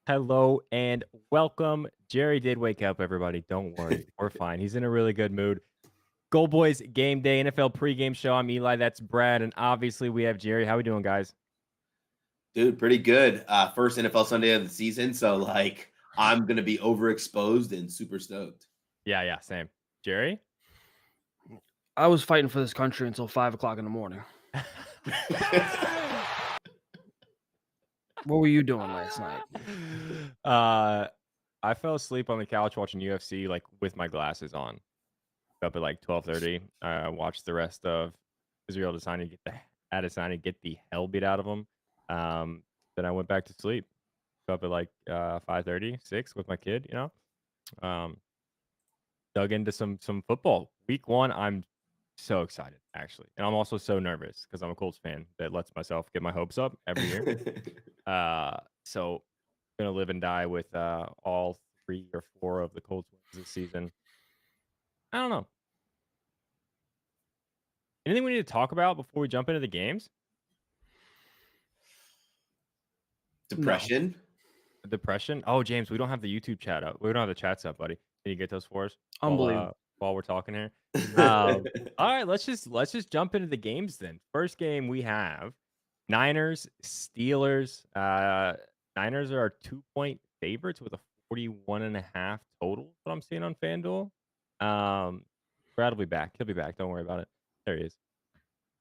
Hello and welcome. Jerry did wake up, everybody. Don't worry. We're fine. He's in a really good mood. GoldBoys Game Day NFL pregame show. I'm Eli. That's Brad. And obviously we have Jerry. How we doing, guys? Dude, pretty good. First NFL Sunday of the season, so I'm gonna be overexposed and super stoked. Yeah, same. Jerry? I was fighting for this country until 5 o'clock in the morning. What were you doing last night? I fell asleep on the couch watching UFC like with my glasses on. Up at like 12:30. I watched the rest of Israel Adesanya get the hell beat out of him. Then I went back to sleep. Up at like 5:30, 6 with my kid, Um, dug into some football. Week 1, I'm so excited, actually. And I'm also so nervous because I'm a Colts fan that lets myself get my hopes up every year. So gonna live and die with all 3 or 4 of the Colts wins this season. I don't know. Anything we need to talk about before we jump into the games? Depression. Depression? Oh, James, we don't have the YouTube chat up. We don't have the chats up, buddy. Can you get those for us Unbelievable. while we're talking here? All right, let's just jump into the games then. First game we have Niners, Steelers. Niners are 2-point favorites with a 41.5 total. What I'm seeing on FanDuel. Brad will be back. He'll be back. Don't worry about it. There he is.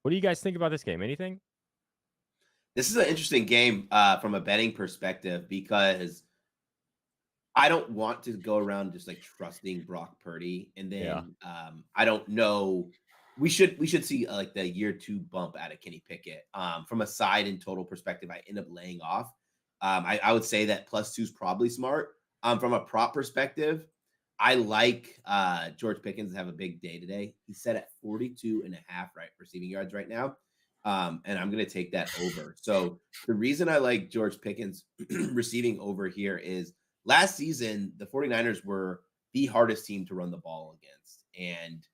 What do you guys think about this game? Anything? This is an interesting game from a betting perspective because I don't want to go around just like trusting Brock Purdy, and then I don't know. We should see like the year 2 bump out of Kenny Pickett. From a side and total perspective, I end up laying off. I would say that +2 is probably smart. From a prop perspective, I like George Pickens to have a big day today. He's set at 42.5 receiving yards right now. And I'm going to take that over. So the reason I like George Pickens receiving over here is last season, the 49ers were the hardest team to run the ball against. And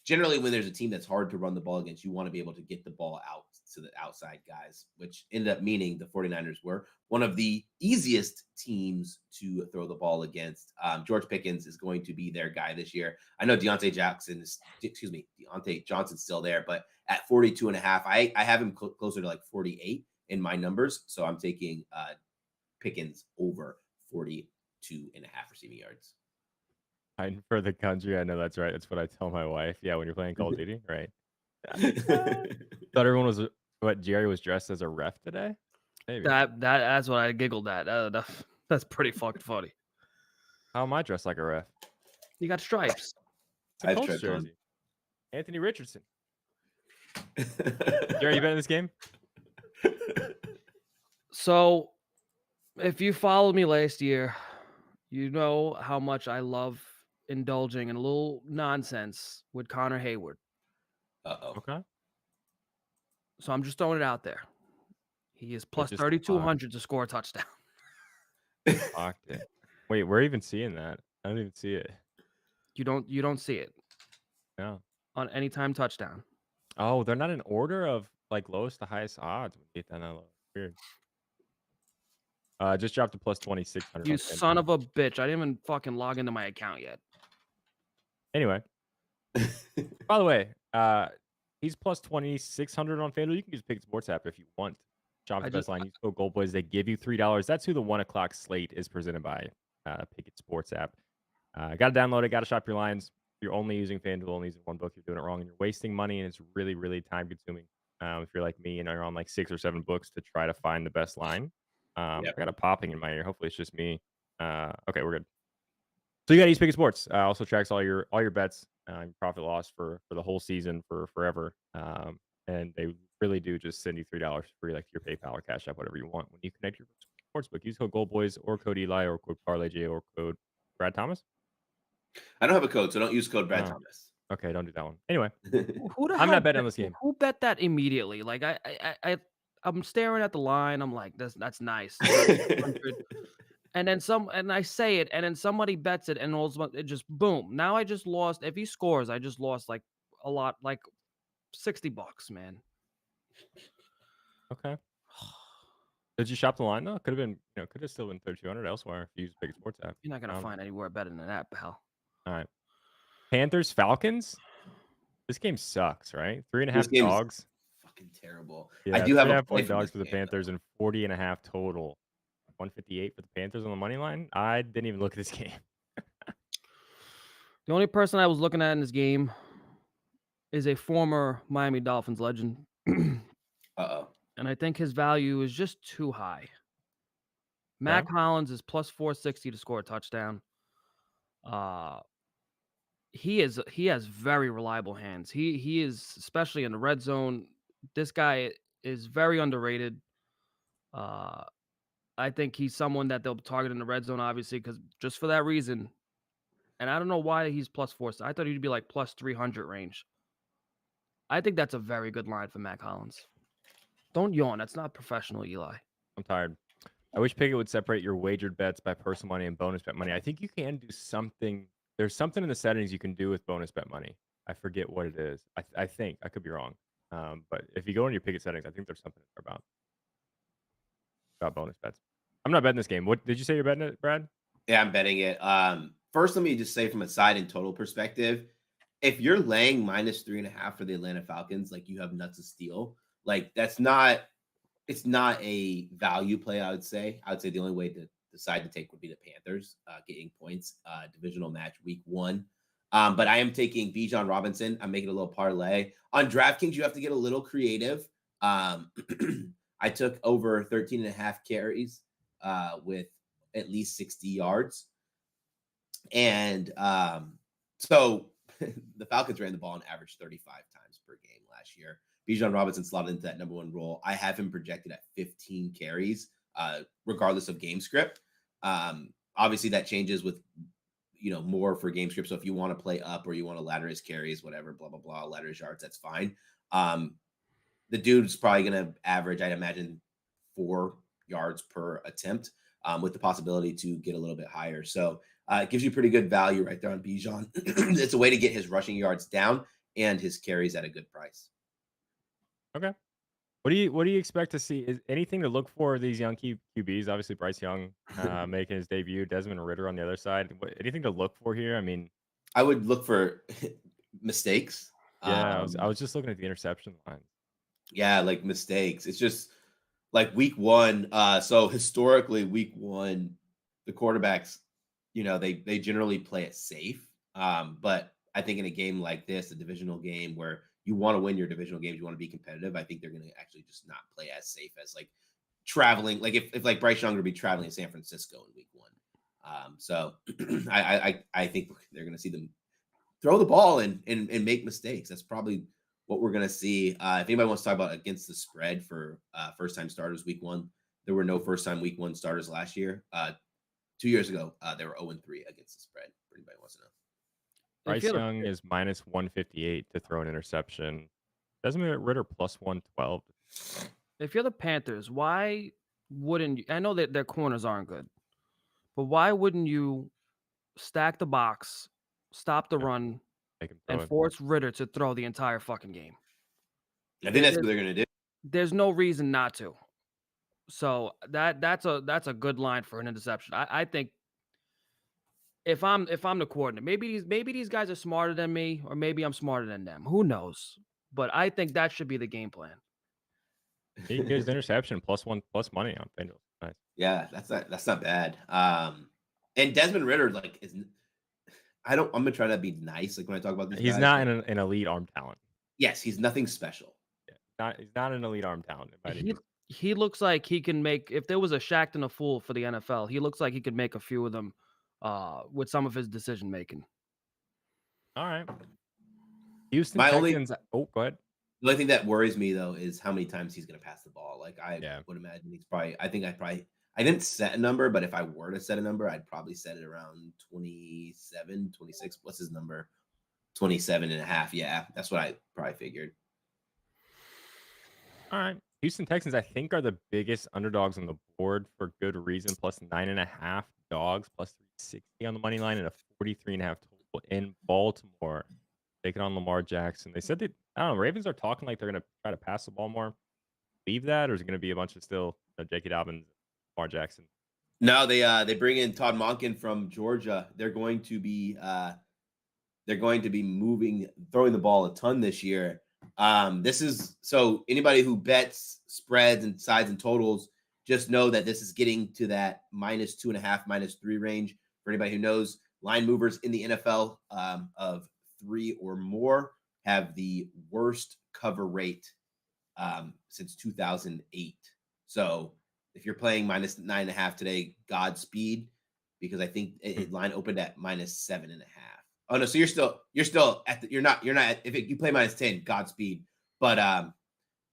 generally, when there's a team that's hard to run the ball against, you want to be able to get the ball out to the outside guys, which ended up meaning the 49ers were one of the easiest teams to throw the ball against. George Pickens is going to be their guy this year. I know Deontay Johnson's still there, but at 42.5, I have him closer to like 48 in my numbers. So I'm taking Pickens over 42.5 receiving yards. Fighting for the country. I know that's right. That's what I tell my wife. Yeah, when you're playing Call of Duty, right? Thought everyone was what Jerry was dressed as a ref today. Maybe. That's what I giggled at. That's pretty fucking funny. How am I dressed like a ref? You got stripes. It's a Colts jersey. Anthony Richardson. Jerry, you been in this game? So, if you followed me last year, you know how much I love indulging in a little nonsense with Connor Hayward. Okay. So I'm just throwing it out there. He is plus 3,200 to score a touchdown. Locked it. Wait, we're even seeing that. I don't even see it. You don't see it. No. On anytime touchdown. Oh, they're not in order of like lowest to highest odds. We get that low. Weird. Just dropped to plus 2,600. You son of a bitch. I didn't even fucking log into my account yet. Anyway. By the way, he's plus 2,600 on FanDuel. You can use Pickett Sports app if you want. Shop the best line. Use code GoldBoys. They give you $3. That's who the 1 o'clock slate is presented by Pickett Sports app. Got to download it. Got to shop your lines. If you're only using FanDuel and using one book, you're doing it wrong and you're wasting money, and it's really, really time consuming. If you're like me and you're on like 6 or 7 books to try to find the best line. I got a popping in my ear. Hopefully it's just me. Okay, we're good. So you got to use Pickett Sports. Also tracks all your bets, profit loss for the whole season for forever. And they really do just send you $3 free, like your PayPal or Cash App, whatever you want. When you connect your sportsbook, use code GoldBoys or code Eli or code ParlayJ or code BradThomas. I don't have a code, so don't use code BradThomas. Okay, don't do that one. Anyway, I'm not betting on this game. Who bet that immediately? Like I'm staring at the line. I'm like, that's nice. And then and I say it, and then somebody bets it, and it just boom. Now I just lost. If he scores, I just lost like a lot, like $60, man. Okay. Did you shop the line though? Could have been, could have still been 3,200 elsewhere if you use Big Sports app. You're not gonna find anywhere better than that, pal. All right. Panthers, Falcons. This game sucks, right? This 3.5 game's dogs. fucking terrible. I Yeah, do have a 3.5 play point from dogs this for the game, though. Panthers and 40.5 total. 158 for the Panthers on the money line. I didn't even look at this game. The only person I was looking at in this game is a former Miami Dolphins legend. Uh-oh. And I think his value is just too high. Mac Hollins is plus 460 to score a touchdown. He has very reliable hands. He is, especially in the red zone. This guy is very underrated. I think he's someone that they'll target in the red zone, obviously, because just for that reason. And I don't know why he's plus 4. I thought he'd be like plus 300 range. I think that's a very good line for Mac Hollins. Don't yawn. That's not professional, Eli. I'm tired. I wish Pickett would separate your wagered bets by personal money and bonus bet money. I think you can do something. There's something in the settings you can do with bonus bet money. I forget what it is. I think. I could be wrong. But if you go into your Pickett settings, I think there's something about bonus bets. I'm not betting this game. What did you say you're betting it, Brad? Yeah, I'm betting it. First, let me just say from a side and total perspective, if you're laying minus 3.5 for the Atlanta Falcons, like you have nuts of steel. Like it's not a value play. I would say the only way to decide to take would be the Panthers getting points, divisional match week 1. But I am taking Bijan Robinson. I'm making a little parlay on DraftKings. You have to get a little creative. I took over 13.5 carries with at least 60 yards. And so the Falcons ran the ball on average 35 times per game last year. Bijan Robinson slotted into that number 1 role. I have him projected at 15 carries, regardless of game script. Obviously, that changes with more for game script. So if you want to play up or you want to ladder his carries, whatever, blah blah blah, ladder his yards, that's fine. The dude's probably going to average, I'd imagine, 4 yards per attempt, with the possibility to get a little bit higher. So it gives you pretty good value right there on Bijan. It's a way to get his rushing yards down and his carries at a good price. Okay. What do you expect to see? Is anything to look for these young QBs? Obviously, Bryce Young making his debut. Desmond Ridder on the other side. Anything to look for here? I mean, I would look for mistakes. Yeah, I was just looking at the interception line. Yeah, like mistakes. It's just like week 1. So historically, week 1, the quarterbacks, they generally play it safe. But I think in a game like this, a divisional game where you want to win your divisional games, you want to be competitive, I think they're going to actually just not play as safe as like traveling. Like if like Bryce Young would be traveling to San Francisco in week 1. So I think they're going to see them throw the ball and make mistakes. That's probably what we're going to see. If anybody wants to talk about against the spread for first-time starters week 1, there were no first-time week 1 starters last year. 2 years ago, they were 0-3 against the spread. For anybody who wants to know. Bryce Young is minus 158 to throw an interception. Desmond Ridder plus 112. If you're the Panthers, why wouldn't you? I know that their corners aren't good, but why wouldn't you stack the box, stop the run, and force Ridder to throw the entire fucking game? I think that's what they're going to do. There's no reason not to. So that's a good line for an interception. I think if I'm the coordinator, maybe these guys are smarter than me, or maybe I'm smarter than them. Who knows? But I think that should be the game plan. He gives interception plus money on Bengals. Nice. Yeah, that's not bad. And Desmond Ridder, like, I'm gonna try to be nice. Like when I talk about these he's guys, not an elite arm talent. Yes, he's nothing special. Yeah, he's not an elite arm talent. He looks like he can make, if there was a Shaq and a Fool for the NFL, he looks like he could make a few of them with some of his decision making. All right. Houston Texans. Go ahead. The only thing that worries me though is how many times he's going to pass the ball. Like I would imagine he's probably. I didn't set a number, but if I were to set a number, I'd probably set it around 27, 26. What's his number? 27.5. Yeah, that's what I probably figured. All right. Houston Texans, I think, are the biggest underdogs on the board for good reason. Plus 9.5 dogs, plus 360 on the money line, and a 43.5 total in Baltimore. Taking on Lamar Jackson. They said that, I don't know, Ravens are talking like they're going to try to pass the ball more. Leave that, or is it going to be a bunch of still J.K. Dobbins, Lamar Jackson. No, they bring in Todd Monken from Georgia. They're going to be throwing the ball a ton this year. This is so anybody who bets spreads and sides and totals, just know that this is getting to that -2.5, -3 range. For anybody who knows, line movers in the NFL of 3 or more have the worst cover rate since 2008. So if you're playing -9.5 today, Godspeed, because I think line opened at -7.5. Oh no, so you're still at the, you're not if you play -10, Godspeed. But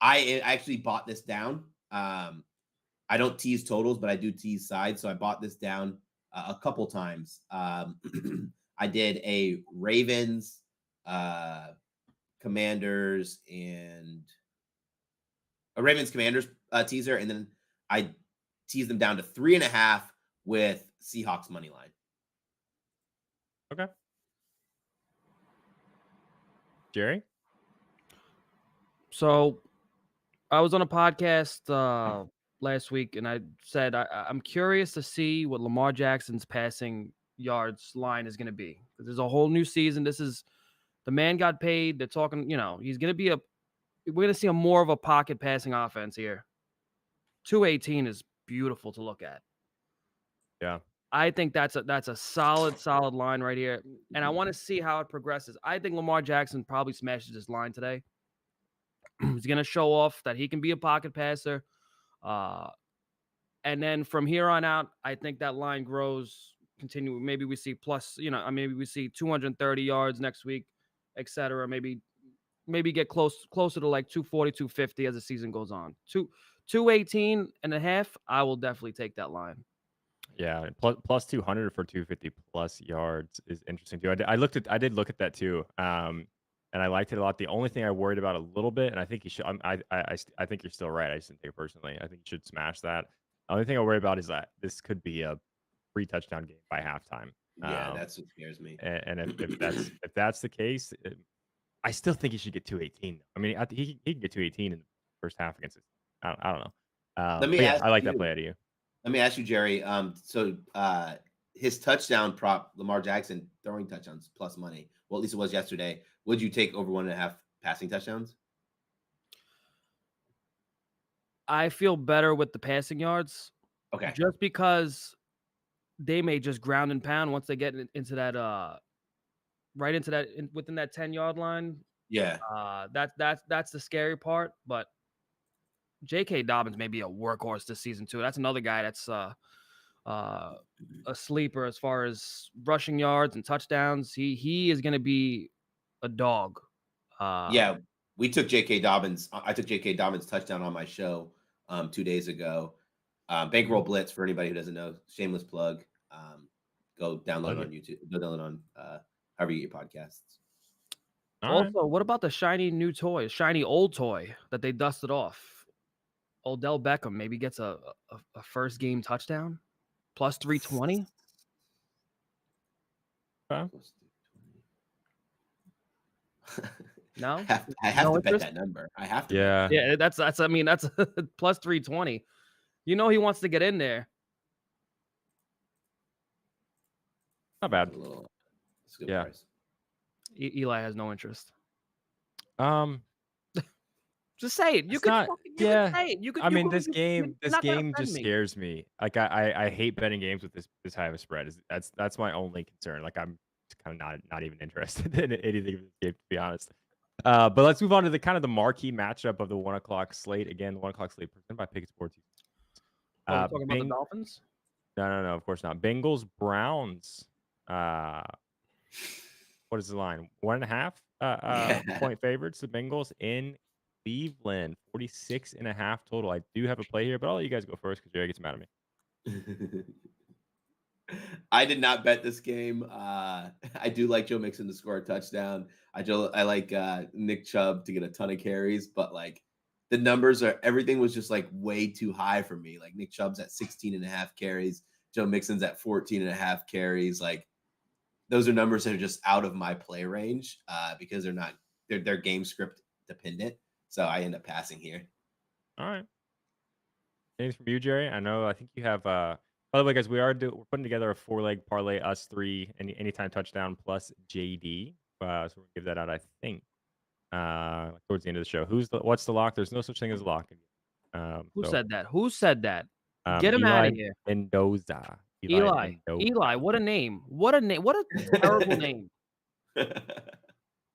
I actually bought this down. I don't tease totals, but I do tease sides. So I bought this down a couple times. I did a Ravens, Commanders, and a Ravens Commanders teaser, and then I teased them down to 3.5 with Seahawks money line. Okay. Jerry? So I was on a podcast last week, and I said I'm curious to see what Lamar Jackson's passing yards line is going to be. There's a whole new season. This is the man got paid. They're talking, he's going to be we're going to see a more of a pocket passing offense here. 218 is beautiful to look at. Yeah. I think that's a solid line right here. And I want to see how it progresses. I think Lamar Jackson probably smashes his line today. He's going to show off that he can be a pocket passer. And then from here on out, I think that line grows, continue. Maybe we see plus, maybe we see 230 yards next week, et cetera. Maybe get closer to like 240, 250 as the season goes on. 218.5, I will definitely take that line. Yeah, plus 200 for 250 plus yards is interesting too. I did look at that too, and I liked it a lot. The only thing I worried about a little bit, and I think you should, I think you're still right. I just didn't take it personally. I think you should smash that. The only thing I worry about is that this could be a 3-touchdown game by halftime. Yeah, that's what scares me. And if that's the case, I still think he should get 218. I mean, he can get 218 in the first half against it. I don't know. I like that play out of you. Let me ask you, Jerry. So his touchdown prop, Lamar Jackson throwing touchdowns plus money. Well, at least it was yesterday. Would you take over 1.5 passing touchdowns? I feel better with the passing yards. Okay. Just because they may just ground and pound once they get into that right into that within that 10-yard line. Yeah. That's the scary part, but J.K. Dobbins may be a workhorse this season too. That's another guy that's a sleeper as far as rushing yards and touchdowns. He is going to be a dog. Yeah, we took J.K. Dobbins. I took J.K. Dobbins touchdown on my show 2 days ago. Bankroll Blitz for anybody who doesn't know. Shameless plug. Go download it on YouTube. Go download it on however you get your podcasts. Also, what about the shiny old toy that they dusted off? Odell Beckham maybe gets a first game touchdown, plus 320. No, I have to bet that number. I have to. Yeah. That's I mean that's plus 320. He wants to get in there. Not bad. That's a good price. Eli has no interest. Just say it. You can say it. You can. I mean, this game just scares me. Like I hate betting games with this high of a spread. That's my only concern. Like I'm kind of not even interested in anything of this game, to be honest. But let's move on to the marquee matchup of the 1:00 slate. Again, the 1:00 slate presented by Pickett Sports. Talking about the Dolphins? No, of course not. Bengals, Browns. What is the line? 1.5 point favorites. The Bengals in Cleveland, 46.5 total. I do have a play here, but I'll let you guys go first because Jerry gets mad at me. I did not bet this game. I do like Joe Mixon to score a touchdown. I like Nick Chubb to get a ton of carries, but like the numbers everything was just like way too high for me. Like Nick Chubb's at 16.5 carries. Joe Mixon's at 14.5 carries. Like those are numbers that are just out of my play range because they're game script dependent. So I end up passing here. All right. Anything from you, Jerry? I think you have. By the way, guys, we're putting together a 4-leg parlay, us three, anytime touchdown plus JD. So we'll give that out. I think towards the end of the show. What's the lock? There's no such thing as a lock. Who So said that? Who said that? Get him out Eli of here. Mendoza. Eli. Mendoza. Eli, what a name. What a name. What a terrible name.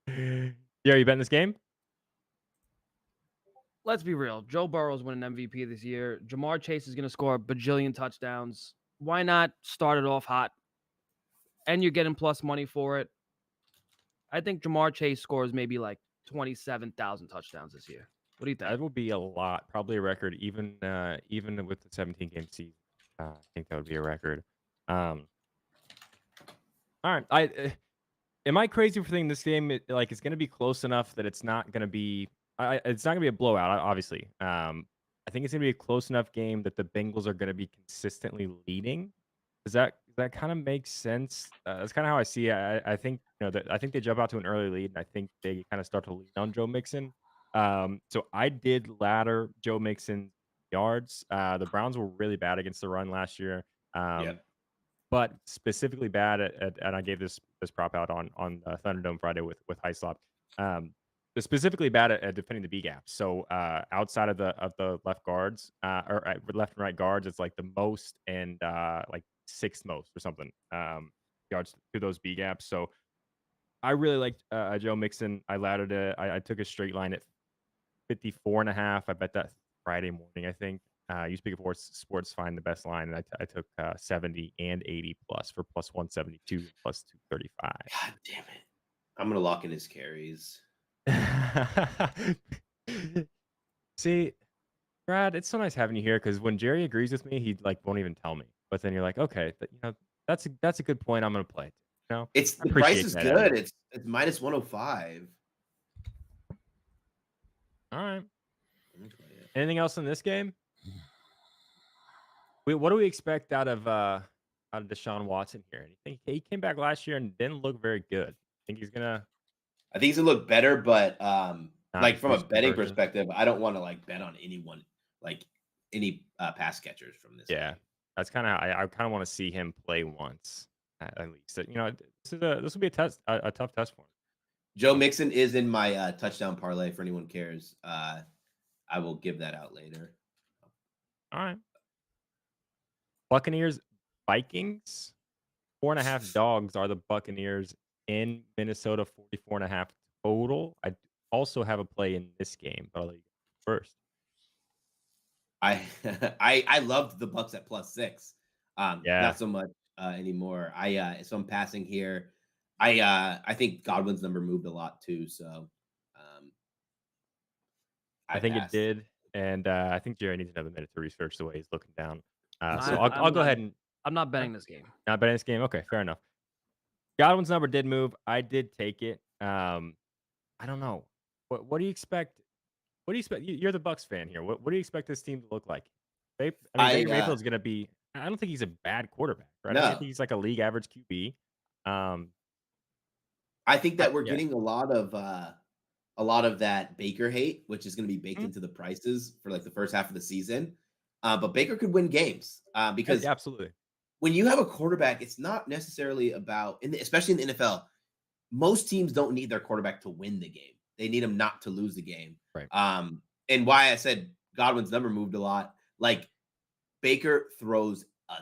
Jerry, you bet in this game? Let's be real. Joe Burrow's winning MVP this year. Jamar Chase is going to score a bajillion touchdowns. Why not start it off hot? And you're getting plus money for it. I think Jamar Chase scores maybe like 27,000 touchdowns this year. What do you think? That will be a lot, probably a record, even with the 17-game season. I think that would be a record. All right, am I crazy for thinking this game it's going to be close enough that it's not going to be it's not going to be a blowout, obviously. I think it's going to be a close enough game that the Bengals are going to be consistently leading. Does that kind of make sense? That's kind of how I see it. I think I think they jump out to an early lead, and I think they kind of start to lean on Joe Mixon. So I did ladder Joe Mixon yards. The Browns were really bad against the run last year. Yep. But specifically bad and I gave this prop out on Thunderdome Friday with Hyslop. They're specifically bad at defending the B gaps. So outside of the left guards or left and right guards, it's like the most and like sixth most or something yards to those B gaps. So I really liked Joe Mixon. I laddered it. I took a straight line at 54.5. I bet that Friday morning, I think. Use Big Sports find the best line, and I took 70 and 80 plus for plus 172 plus 235. God damn it! I'm gonna lock in his carries. See, Brad, it's so nice having you here because when Jerry agrees with me, he won't even tell me. But then you're like, okay, that's a good point. I'm gonna play it. It's the price is good. It's minus 105. All right. Anything else in this game? What do we expect out of Deshaun Watson here? He came back last year and didn't look very good. I think he's gonna look better, but from a betting perspective, I don't want to bet on anyone, any pass catchers from this. Yeah, that's kind of I kind of want to see him play once at least. This will be a tough test for him. Joe Mixon is in my touchdown parlay for anyone cares. I will give that out later. All right. Buccaneers, Vikings, 4.5 dogs are the Buccaneers in Minnesota, 44.5 total. I also have a play in this game, but I'll let you go first. I loved the Bucs at +6. Yeah. Not so much anymore. So I'm passing here. I think Godwin's number moved a lot too, so I think it did, and I think Jerry needs another minute to research the way he's looking down. So I'll go ahead and I'm not betting this game. Not betting this game. Okay, fair enough. Godwin's number did move. I did take it. I don't know. What do you expect? What do you expect? You're the Bucs fan here. What do you expect this team to look like? Baker Mayfield's going to be. I don't think he's a bad quarterback, right? No. I think he's like a league average QB. I think that we're getting a lot of that Baker hate, which is going to be baked into the prices for the first half of the season. But Baker could win games because absolutely. When you have a quarterback, it's not necessarily about, especially in the NFL, most teams don't need their quarterback to win the game. They need him not to lose the game. Right. And why I said Godwin's number moved a lot. Baker throws a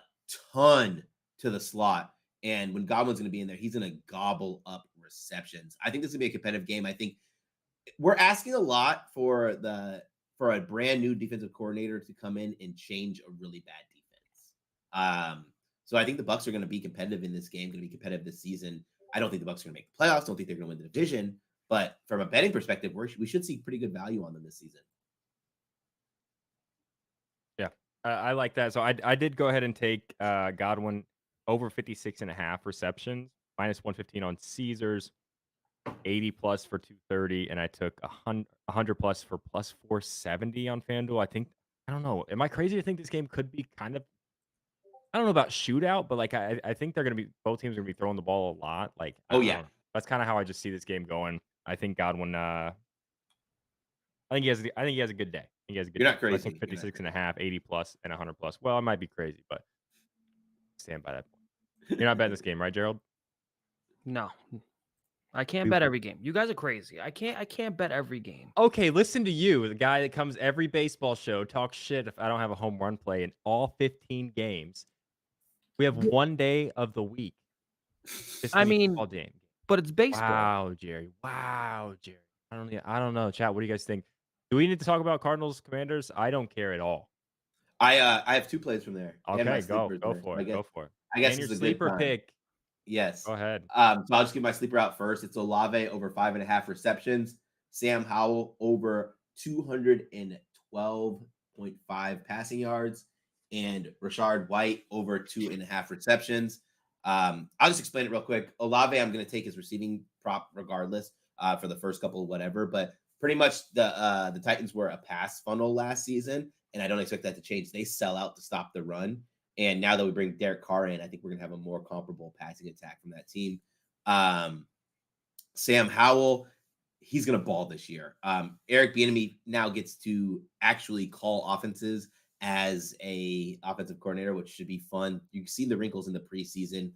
ton to the slot. And when Godwin's going to be in there, he's going to gobble up receptions. I think this is going to be a competitive game. I think we're asking a lot for a brand new defensive coordinator to come in and change a really bad defense. So I think the Bucs are going to be competitive in this game, going to be competitive this season. I don't think the Bucs are going to make the playoffs. Don't think they're going to win the division. But from a betting perspective, we should see pretty good value on them this season. Yeah, I like that. So I did go ahead and take Godwin over 56.5 receptions, minus 115 on Caesars, 80 plus for 230, and I took 100 plus for plus 470 on FanDuel. I don't know. Am I crazy to think this game could be kind of, I don't know about shootout, but I think they're going to be, both teams are going to be throwing the ball a lot. Yeah. That's kind of how I just see this game going. I think Godwin I think he has a good day. I think he has a good You're day. not I crazy. think You're not 56 and a crazy. half, 80 plus, and 100 plus. Well, I might be crazy, but stand by that point. You're not betting this game, right, Gerald? No. I can't We- bet every game. You guys are crazy. I can't bet every game. Okay, listen to you, the guy that comes every baseball show, talks shit if I don't have a home run play in all 15 games. We have one day of the week. Just I any mean, football game. but it's baseball. Wow, Jerry. Wow, Jerry. I don't know, chat. What do you guys think? Do we need to talk about Cardinals Commanders? I don't care at all. I have 2 plays from there. And my Okay, go sleepers there. for I it. guess Go for it. I guess And your it's a good sleeper time. pick. Yes. Go ahead. So I'll just give my sleeper out first. It's Olave over 5.5 receptions. Sam Howell over 212.5 passing yards, and Rashard White over 2.5 receptions. I'll just explain it real quick. Olave, I'm going to take his receiving prop regardless for the first couple of whatever, but pretty much the Titans were a pass funnel last season, and I don't expect that to change. They sell out to stop the run. And now that we bring Derek Carr in, I think we're going to have a more comparable passing attack from that team. Sam Howell, he's going to ball this year. Eric Bieniemy now gets to actually call offenses as a offensive coordinator, which should be fun. You see the wrinkles in the preseason.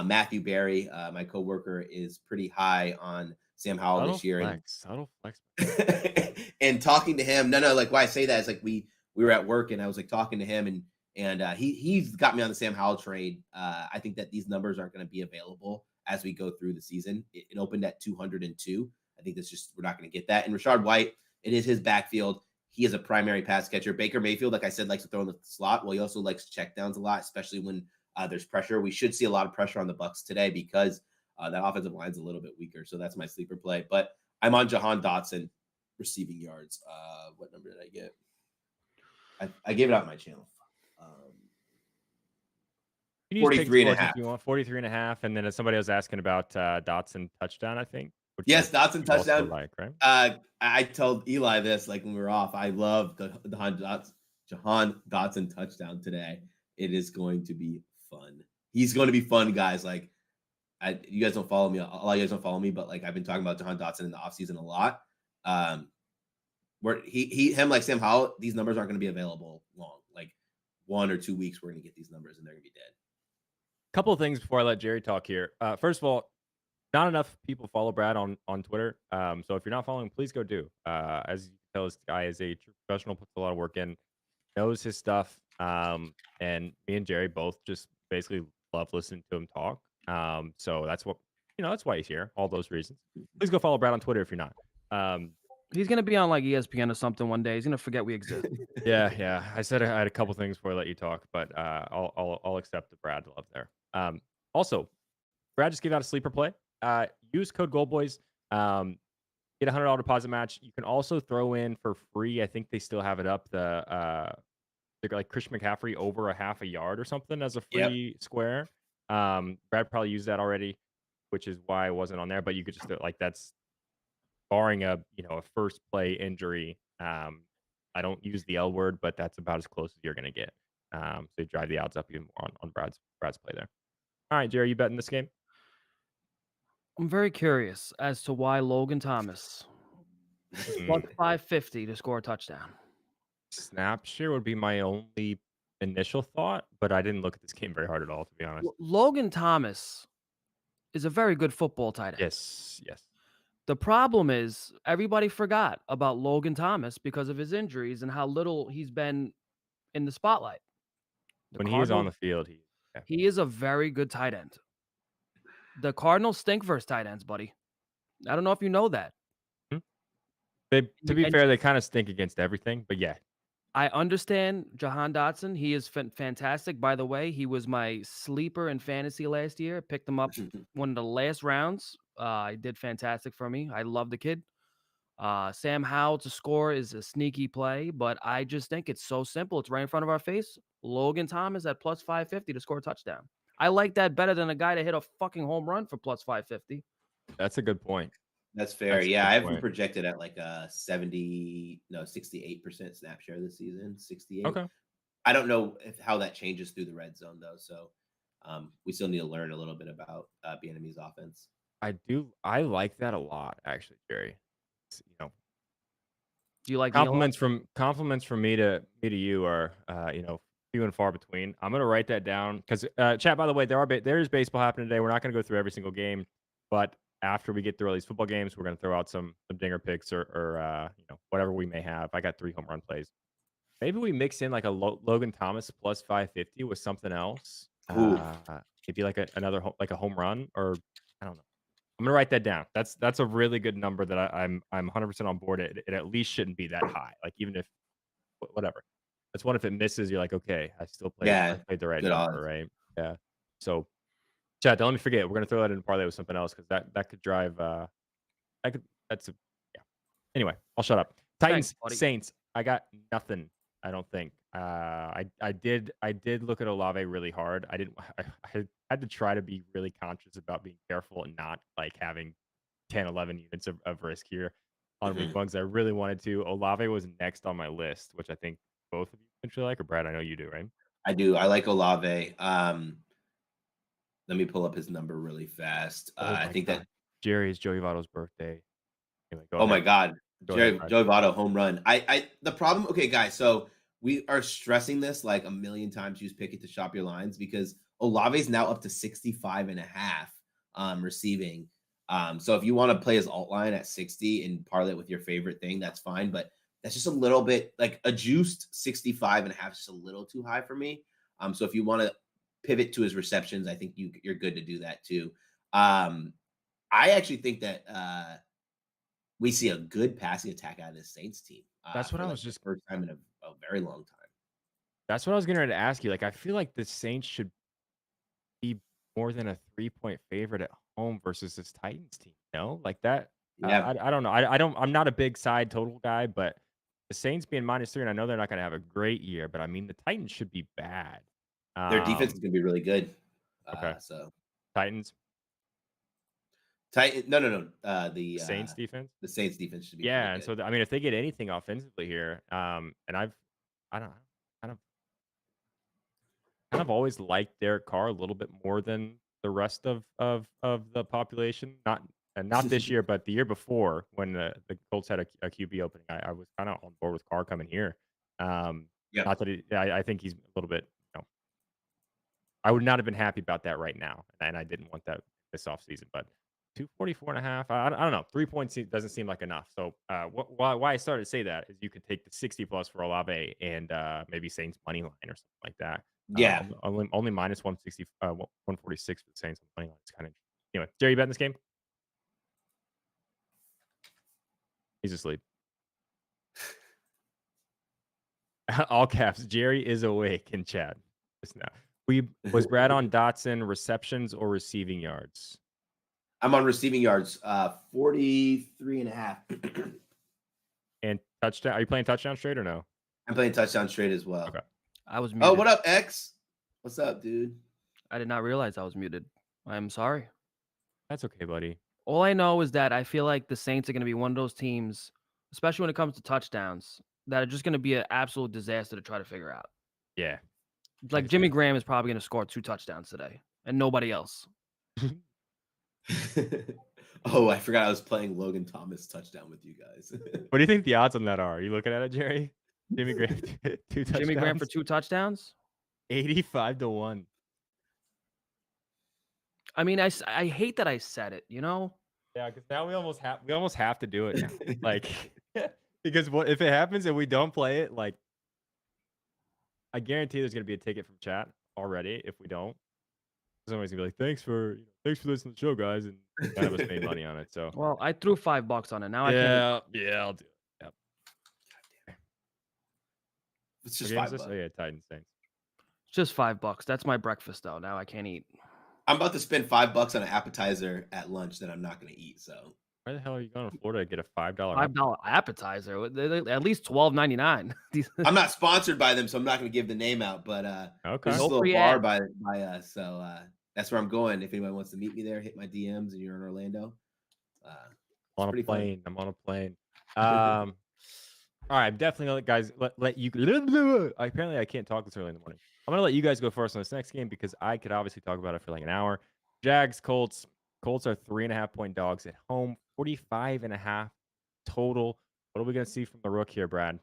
Matthew Berry, my coworker, is pretty high on Sam Howell this year. Subtle flex. And talking to him, like why I say that is like we were at work and I was like talking to him and he's got me on the Sam Howell trade. I think that these numbers aren't going to be available as we go through the season. It opened at 202. I think that's just, we're not going to get that. And Rashard White, it is his backfield. He is a primary pass catcher. Baker Mayfield, like I said, likes to throw in the slot. Well, he also likes checkdowns a lot, especially when there's pressure. We should see a lot of pressure on the Bucs today because that offensive line's a little bit weaker. So that's my sleeper play. But I'm on Jahan Dotson receiving yards. What number did I get? I gave it out on my channel. 43 and a half. If you want 43 and a half, and then somebody was asking about Dotson touchdown, I think. Yes, Dotson touchdown. Like, right? I told Eli this like when we were off. I love the Jahan Dotson touchdown today. It is going to be fun. He's going to be fun, guys. Like, you guys don't follow me. A lot of you guys don't follow me, but like I've been talking about Jahan Dotson in the offseason a lot. Where him like Sam Howell, these numbers aren't going to be available long. Like 1 or 2 weeks, we're going to get these numbers and they're going to be dead. Couple of things before I let Jerry talk here. First of all, not enough people follow Brad on Twitter. So if you're not following, please go do. As you can tell, this guy is a true professional, puts a lot of work in, knows his stuff. And me and Jerry both just basically love listening to him talk. So that's what, that's why he's here. All those reasons. Please go follow Brad on Twitter if you're not. He's gonna be on like ESPN or something one day. He's gonna forget we exist. Yeah. I said I had a couple things before I let you talk, but I'll accept the Brad love there. Also, Brad just gave out a sleeper play. Use code GoldBoys. Get a $100 deposit match. You can also throw in for free. I think they still have it up. They're like Christian McCaffrey over a half a yard or something as a free square. Brad probably used that already, which is why I wasn't on there. But you could just like that's barring a first play injury. I don't use the L word, but that's about as close as you're gonna get. So you drive the odds up even more on Brad's play there. All right, Jerry, you betting this game? I'm very curious as to why Logan Thomas is plus 550 to score a touchdown. Snap share would be my only initial thought, but I didn't look at this game very hard at all, to be honest. Logan Thomas is a very good football tight end. Yes. The problem is everybody forgot about Logan Thomas because of his injuries and how little he's been in the spotlight. When he is on the field, he is a very good tight end. The Cardinals stink versus tight ends, buddy. I don't know if you know that. To be fair, they kind of stink against everything, but yeah. I understand Jahan Dotson. He is fantastic. By the way, he was my sleeper in fantasy last year. Picked him up one of the last rounds. He did fantastic for me. I love the kid. Sam Howell to score is a sneaky play, but I just think it's so simple. It's right in front of our face. Logan Thomas at plus 550 to score a touchdown. I like that better than a guy to hit a fucking home run for plus 550. That's a good point. That's fair. I have been projected at like a 68% snap share this season. 68. Okay. I don't know how that changes through the red zone though. So we still need to learn a little bit about Bieniemy's offense. I like that a lot, actually, Jerry. Do you like me a lot? Compliments from me to you are few and far between. I'm gonna write that down because chat. By the way, there is baseball happening today. We're not gonna go through every single game, but after we get through all these football games, we're gonna throw out some dinger picks or whatever we may have. I got 3 home run plays. Maybe we mix in like a Logan Thomas plus 550 with something else. Ooh. Maybe like another like a home run or I don't know. I'm gonna write that down. That's a really good number that I'm 100% on board. It at least shouldn't be that high. Like even if whatever. That's one if it misses, you're like, okay, I Yeah, played the right good number, odds. right? Yeah. So chat, don't let me forget. We're gonna throw that in parlay with something else because that could drive that's a yeah. Anyway, I'll shut up. Thanks, Titans, buddy. Saints. I got nothing. I don't think. I did look at Olave really hard. I didn't. I had to try to be really conscious about being careful and not like having 10, 11 units of risk here on week one because I really wanted to. Olave was next on my list, which I think both of you potentially like, or Brad, I know you do, right? I do. I like Olave. Let me pull up his number really fast. Oh I my think God. that. Jerry is Joey Votto's birthday. Anyway, go Oh ahead. my God, Go ahead, Joey Votto home run. The problem. Okay, guys. So we are stressing this like a million times. Use Pickett to shop your lines because Olave is now up to 65.5 receiving. So if you want to play his alt line at 60 and parlay it with your favorite thing, that's fine. But that's just a little bit like a juiced 65.5 is just a little too high for me. So if you want to pivot to his receptions, I think you're good to do that too. I actually think that we see a good passing attack out of this Saints team. That's what I was the just. first time in a very long time. That's what I was getting ready to ask you. Like, I feel like the Saints should be more than a 3-point favorite at home versus this Titans team. No, like that. Yeah, I don't know. I don't. I'm not a big side total guy, but the Saints being -3, and I know they're not going to have a great year, but I mean the Titans should be bad. their defense is going to be really good. Okay. So Titans, no. Saints defense. The Saints defense should be Yeah, pretty and good. so I mean, if they get anything offensively here, and I don't kind of always liked Derek Carr a little bit more than the rest of the population. Not this year, but the year before when the Colts had a QB opening, I was kind of on board with Carr coming here. Yeah, Not that I think he's a little bit. I would not have been happy about that right now, and I didn't want that this offseason. But 244.5, I don't know. 3 points doesn't seem like enough. So why I started to say that is you could take the 60 plus for Olave and maybe Saints money line or something like that. yeah. Only minus 160, 146 for the Saints on the money line. It's kind of anyway. Jerry, you bet in this game? He's asleep. All caps. Jerry is awake in chat. Just now. Was Brad on Dotson receptions or receiving yards? I'm on receiving yards, 43.5. And touchdown. Are you playing touchdown straight or no? I'm playing touchdown straight as well. Okay. I was muted. Oh, what up, X? What's up, dude? I did not realize I was muted. I'm sorry. That's okay, buddy. All I know is that I feel like the Saints are going to be one of those teams, especially when it comes to touchdowns, that are just going to be an absolute disaster to try to figure out. Yeah. Like Jimmy Graham is probably going to score 2 touchdowns today, and nobody else. Oh, I forgot I was playing Logan Thomas touchdown with you guys. What do you think the odds on that are? Are you looking at it, Jerry? Jimmy Graham 2 touchdowns. Jimmy Graham for 2 touchdowns? 85-1. I mean, I hate that I said it, you know? Yeah, because now we almost have to do it now. Like, because what if it happens and we don't play it? Like, I guarantee there's gonna be a ticket from chat already if we don't. Somebody's gonna be like, "Thanks for listening to the show, guys," and none of us made money on it. So, well, I threw $5 on it. Now I can't. Yeah, I'll do it. Yep. It's just $5. Oh yeah, Titans Saints. It's just $5. That's my breakfast though. Now I can't eat. I'm about to spend $5 on an appetizer at lunch that I'm not going to eat. So where the hell are you going to Florida to get a $5 appetizer? They're at least $12.99. I'm not sponsored by them, so I'm not going to give the name out. But okay, there's a little bar by us, so that's where I'm going. If anyone wants to meet me there, hit my DMs, and you're in Orlando. I'm on a plane. All right, I'm definitely gonna guys let you. Apparently, I can't talk this early in the morning. I'm gonna let you guys go first on this next game because I could obviously talk about it for like an hour. Jags, Colts. Colts are 3.5 point dogs at home. 45.5 total What are we gonna see from the rook here, Brad?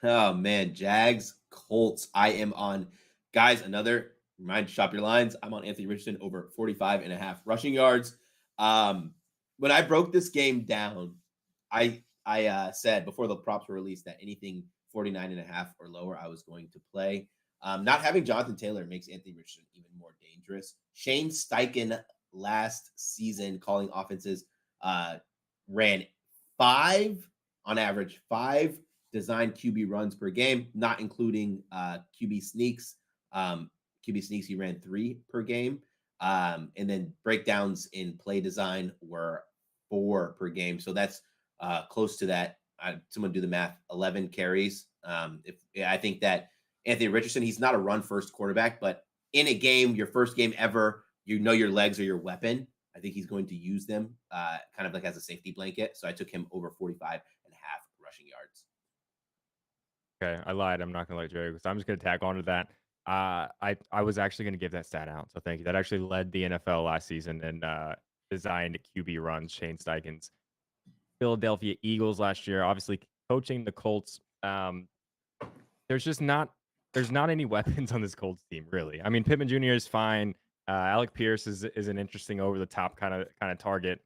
Oh man, Jags, Colts. I am on, guys. Another remind shop your lines. I'm on Anthony Richardson over 45.5 rushing yards. When I broke this game down, I said before the props were released that anything 49.5 or lower, I was going to play. Not having Jonathan Taylor makes Anthony Richardson even more dangerous. Shane Steichen last season calling offenses ran on average, five designed QB runs per game, not including QB sneaks. QB sneaks, he ran 3 per game. And then breakdowns in play design were 4 per game. So that's close to that. Someone do the math, 11 carries. I think that Anthony Richardson, he's not a run first quarterback, but in a game, your first game ever, you know your legs are your weapon. I think he's going to use them kind of like as a safety blanket. So I took him over 45.5 rushing yards. Okay, I lied. I'm not gonna let Jerry because I'm just gonna tag on to that. I was actually gonna give that stat out, so thank you. That actually led the NFL last season and designed QB runs. Shane Steichen's Philadelphia Eagles last year, obviously coaching the Colts. There's not any weapons on this Colts team, really. I mean, Pittman Jr. is fine. Alec Pierce is an interesting over the top kind of target.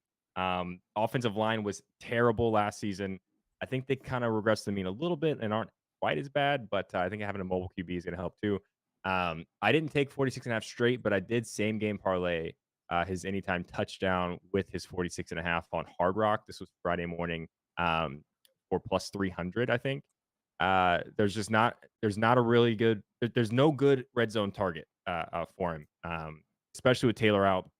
Offensive line was terrible last season. I think they kind of regressed the mean a little bit and aren't quite as bad, but I think having a mobile QB is going to help too. I didn't take 46.5 straight, but I did same game parlay his anytime touchdown with his 46.5 on Hard Rock. This was Friday morning for plus 300, I think. There's not a really good, there's no good red zone target for him, especially with Taylor out.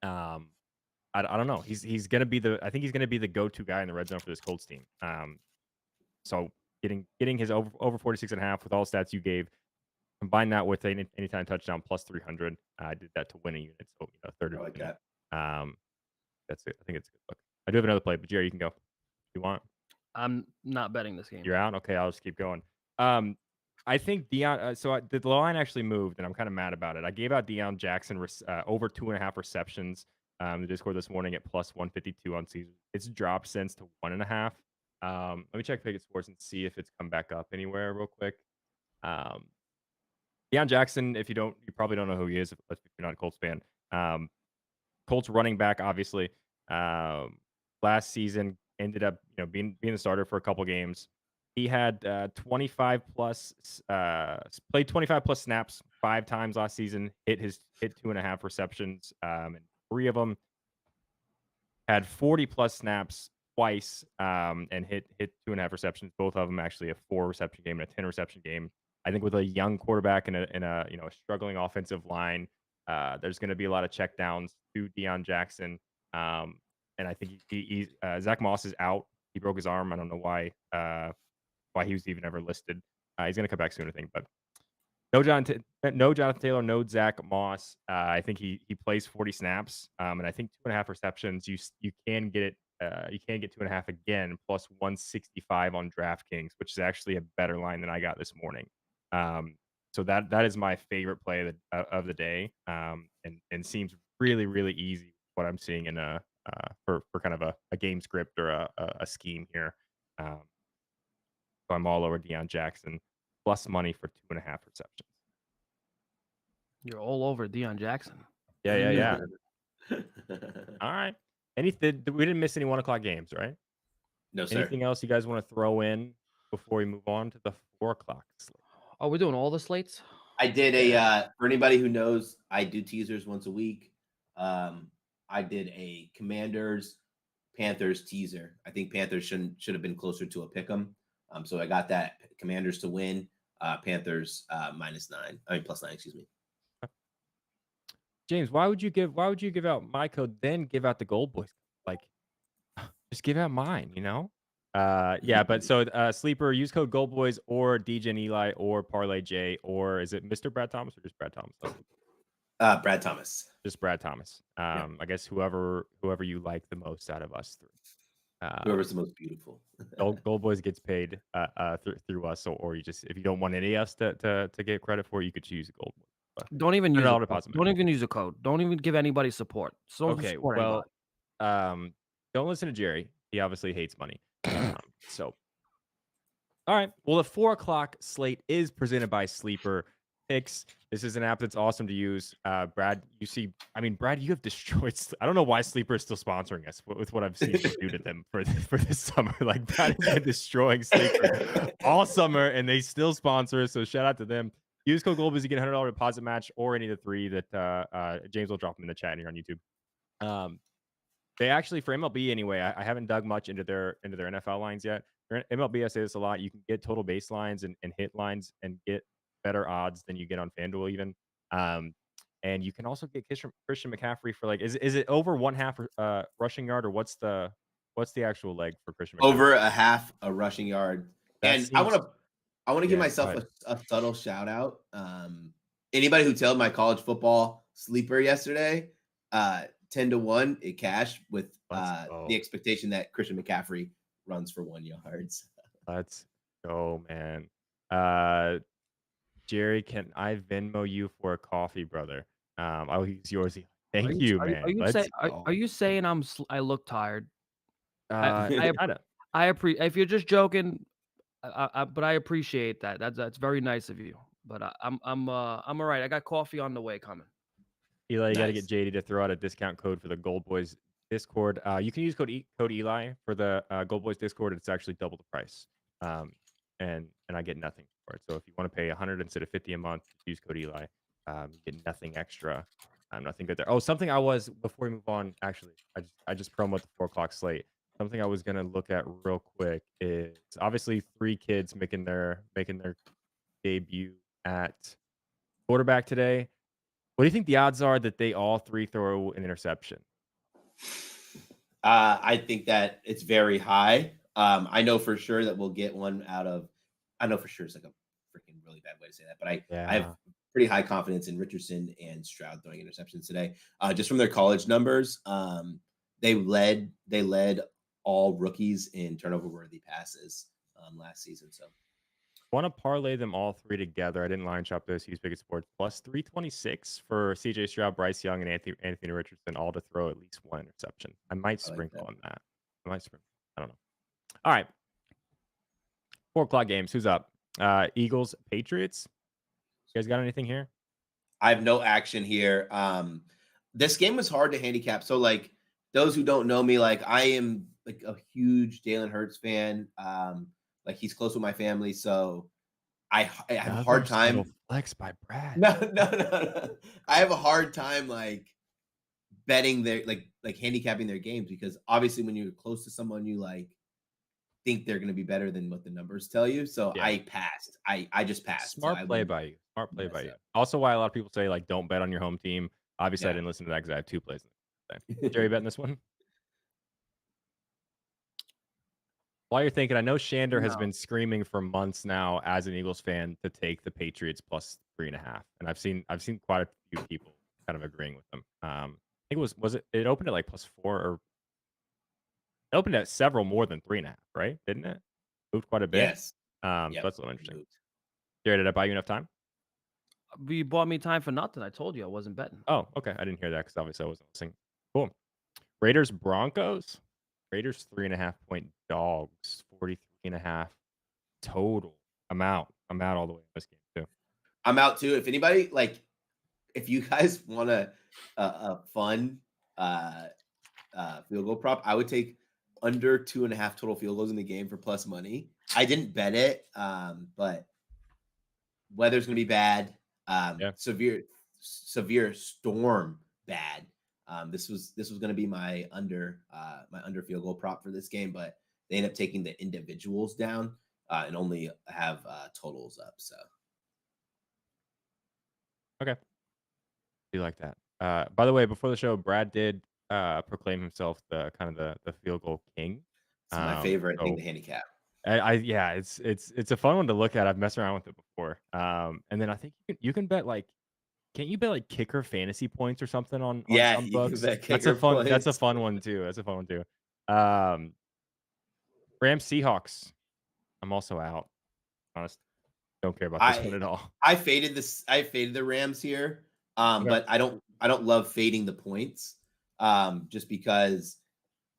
I don't know. He's gonna be I think he's gonna be the go-to guy in the red zone for this Colts team. So getting his over 46.5 with all stats you gave, combine that with an anytime touchdown plus 300. I did that to win a unit, so third. I like that. That's it. I think it's a good look. I do have another play, but Jerry, you can go if you want. I'm not betting this game. You're out. Okay, I'll just keep going. I think Deion. The line actually moved, and I'm kind of mad about it. I gave out Deion Jackson over 2.5 receptions. The Discord this morning at plus 152 on season. It's dropped since to 1.5. Let me check Pickett Sports and see if it's come back up anywhere real quick. Deion Jackson, if you probably don't know who he is if you're not a Colts fan. Colts running back, obviously. Last season ended up being the starter for a couple games. He had 25 plus played 25 plus snaps 5 times last season. Hit 2.5 receptions, and 3 of them. Had 40 plus snaps twice, and hit 2.5 receptions. Both of them actually a 4 reception game and a 10 reception game. I think with a young quarterback and a struggling offensive line, there's going to be a lot of checkdowns to Deion Jackson. And I think Zach Moss is out. He broke his arm. I don't know why he was even ever listed. He's going to come back soon, I think. But no Jonathan Taylor, no Zach Moss. I think he plays 40 snaps, and I think 2.5 receptions. You can get it. You can get 2.5 again, plus 165 on DraftKings, which is actually a better line than I got this morning. So that is my favorite play of the day, and seems really, really easy. What I'm seeing in for kind of a game script or a scheme here. So I'm all over Deion Jackson plus money for 2.5 receptions. You're all over Deion Jackson. Yeah. All right. We didn't miss any 1:00 games, right? No, sir. Anything else you guys want to throw in before we move on to the 4:00 slate? Oh, we're doing all the slates? I did for anybody who knows, I do teasers once a week. I did a Commanders Panthers teaser. I think Panthers should have been closer to a pick 'em. So I got that Commanders to win, Panthers -9. +9, excuse me. James, why would you give out my code, then give out the GoldBoys? Like, just give out mine, Yeah, but so sleeper, use code GoldBoys or DJ and Eli or Parlay J, or is it MrBradThomas or just Brad Thomas? Brad Thomas. Just Brad Thomas. I guess whoever you like the most out of us three. Whoever's the most beautiful. GoldBoys gets paid through us, or you just, if you don't want any of us to get credit for it, you could choose GoldBoys. Don't even use don't even use a code. Don't even give anybody support. Okay, well, don't listen to Jerry. He obviously hates money. So All right. Well, the 4 o'clock slate is presented by Sleeper Picks. This is an app that's awesome to use. Brad, Brad, you have destroyed. I don't know why Sleeper is still sponsoring us with what I've seen you do to them for this summer. Like, Brad has been destroying Sleeper all summer, and they still sponsor us. So shout out to them. Use code GoldBoys, you get a $100 deposit match, or any of the three that James will drop them in the chat here on YouTube. They actually, for MLB anyway, I haven't dug much into their NFL lines yet. For MLB, I say this a lot. You can get total baselines and hit lines and get better odds than you get on FanDuel even. And you can also get Christian McCaffrey for like, is it over 1/2 rushing yard, or what's the actual leg for Christian McCaffrey? Over 1/2 a rushing yard. And I want to give myself a subtle shout out. Anybody who tailed my college football sleeper yesterday, 10-1, it cashed with the expectation that Christian McCaffrey runs for 1 yard. Let's go, man. Jerry, can I Venmo you for a coffee, brother? I'll use yours. Thank you, man. Are you saying I look tired? I I appreciate if you're just joking, but I appreciate that. That's very nice of you. But I'm all right. I got coffee on the way coming. Eli, you got to get JD to throw out a discount code for the GoldBoys Discord. You can use code Eli for the GoldBoys Discord. It's actually double the price, and I get nothing for it. So if you want to pay $100 instead of $50 a month, use code Eli. You get nothing extra. Nothing good there. Oh, something before we move on. Actually, I just promote the 4 o'clock slate. Something I was gonna look at real quick is obviously 3 kids making their debut at quarterback today. What do you think the odds are that they all 3 throw an interception? I think that it's very high. I know for sure that we'll get one out of. I know for sure it's like a freaking really bad way to say that, but I have pretty high confidence in Richardson and Stroud throwing interceptions today. Just from their college numbers, they led all rookies in turnover-worthy passes last season. So, want to parlay them all 3 together. I didn't line shop this. Use Biggest Sports plus 326 for CJ Stroud, Bryce Young, and Anthony Richardson, all to throw at least 1 interception. I might sprinkle on that. I don't know. All right. 4 o'clock games. Who's up? Eagles, Patriots. You guys got anything here? I have no action here. This game was hard to handicap. So, like, those who don't know me, like, I am like a huge Jalen Hurts fan. Like, he's close with my family, so I have a hard time. Flex by Brad. No. I have a hard time like betting their like handicapping their games, because obviously when you're close to someone, you like think they're going to be better than what the numbers tell you. So I passed. I just passed. Smart play by you. Also, why a lot of people say like don't bet on your home team. Obviously, I didn't listen to that because I have 2 plays. Jerry, betting this one? While you're thinking, I know Shander has been screaming for months now as an Eagles fan to take the Patriots plus 3.5, and I've seen quite a few people kind of agreeing with them. I think it opened at like plus 4, or it opened at several more than 3.5, right? Didn't it? Moved quite a bit. Yes. So that's a little interesting. Jerry, did I buy you enough time? You bought me time for nothing. I told you I wasn't betting. Oh, okay. I didn't hear that because obviously I wasn't listening. Cool. Raiders, Broncos. Raiders 3.5-point dogs, 43.5 total. I'm out all the way in this game too. I'm out too. If anybody if you guys want a fun field goal prop, I would take under 2.5 total field goals in the game for plus money. I didn't bet it, but weather's gonna be bad. Severe storm bad. This was going to be my under field goal prop for this game, but they end up taking the individuals down and only have totals up. So, okay, do like that. By the way, before the show, Brad did proclaim himself the field goal king. It's my favorite thing to handicap. It's a fun one to look at. I've messed around with it before. And then I think you can bet like. Can't you bet like kicker fantasy points or something on some books? That's a fun one too. Rams Seahawks. I'm also out. Honest, don't care about this one at all. I faded the Rams here, but I don't love fading the points, just because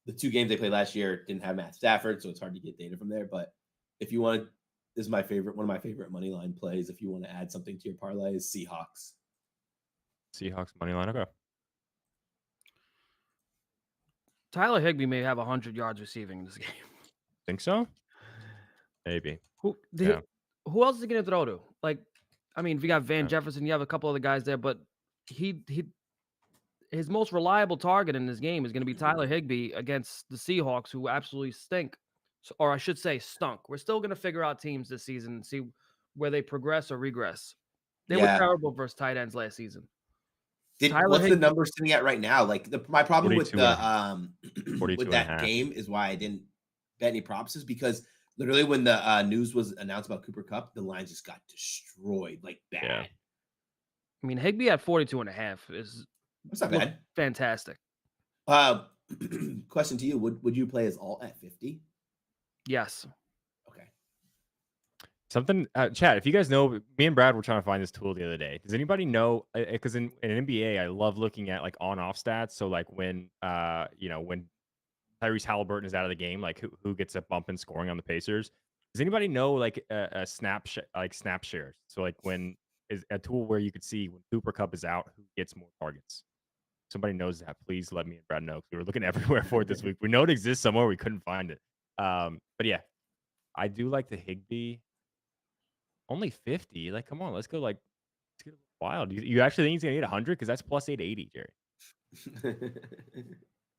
the 2 games they played last year didn't have Matt Stafford, so it's hard to get data from there. But if you want to is my favorite. One of my favorite money line plays. If you want to add something to your parlay, is Seahawks. Seahawks money line. Okay. Tyler Higbee may have 100 yards receiving in this game. Think so? Maybe. Who Yeah. who else is he gonna throw to? Like, I mean, if you got Van Yeah. Jefferson, you have a couple other guys there, but his most reliable target in this game is gonna be Tyler Higbee against the Seahawks, who absolutely stink. So, or I should say stunk. We're still gonna figure out teams this season and see where they progress or regress. They were terrible versus tight ends last season. What's the number sitting at right now? Like my problem with the with that game is why I didn't bet any props is because literally when the news was announced about Cooper Kupp, the line just got destroyed like bad. Yeah. I mean, Higbee at 42.5 is that's not bad. Fantastic. Question to you: Would you play as alt at 50? Yes. Okay. Something, chat. If you guys know, me and Brad were trying to find this tool the other day. Does anybody know? Because in NBA, I love looking at like on-off stats. So like when when Tyrese Halliburton is out of the game, like who gets a bump in scoring on the Pacers? Does anybody know like a snap shares? So like when is a tool where you could see when Cooper Kupp is out, who gets more targets? Somebody knows that. Please let me and Brad know. We were looking everywhere for it this week. We know it exists somewhere. We couldn't find it. But yeah, I do like the Higbee. Only 50. Like, come on, let's go. Like, let's get wild. You actually think he's gonna get 100? Because that's plus 880, Jerry.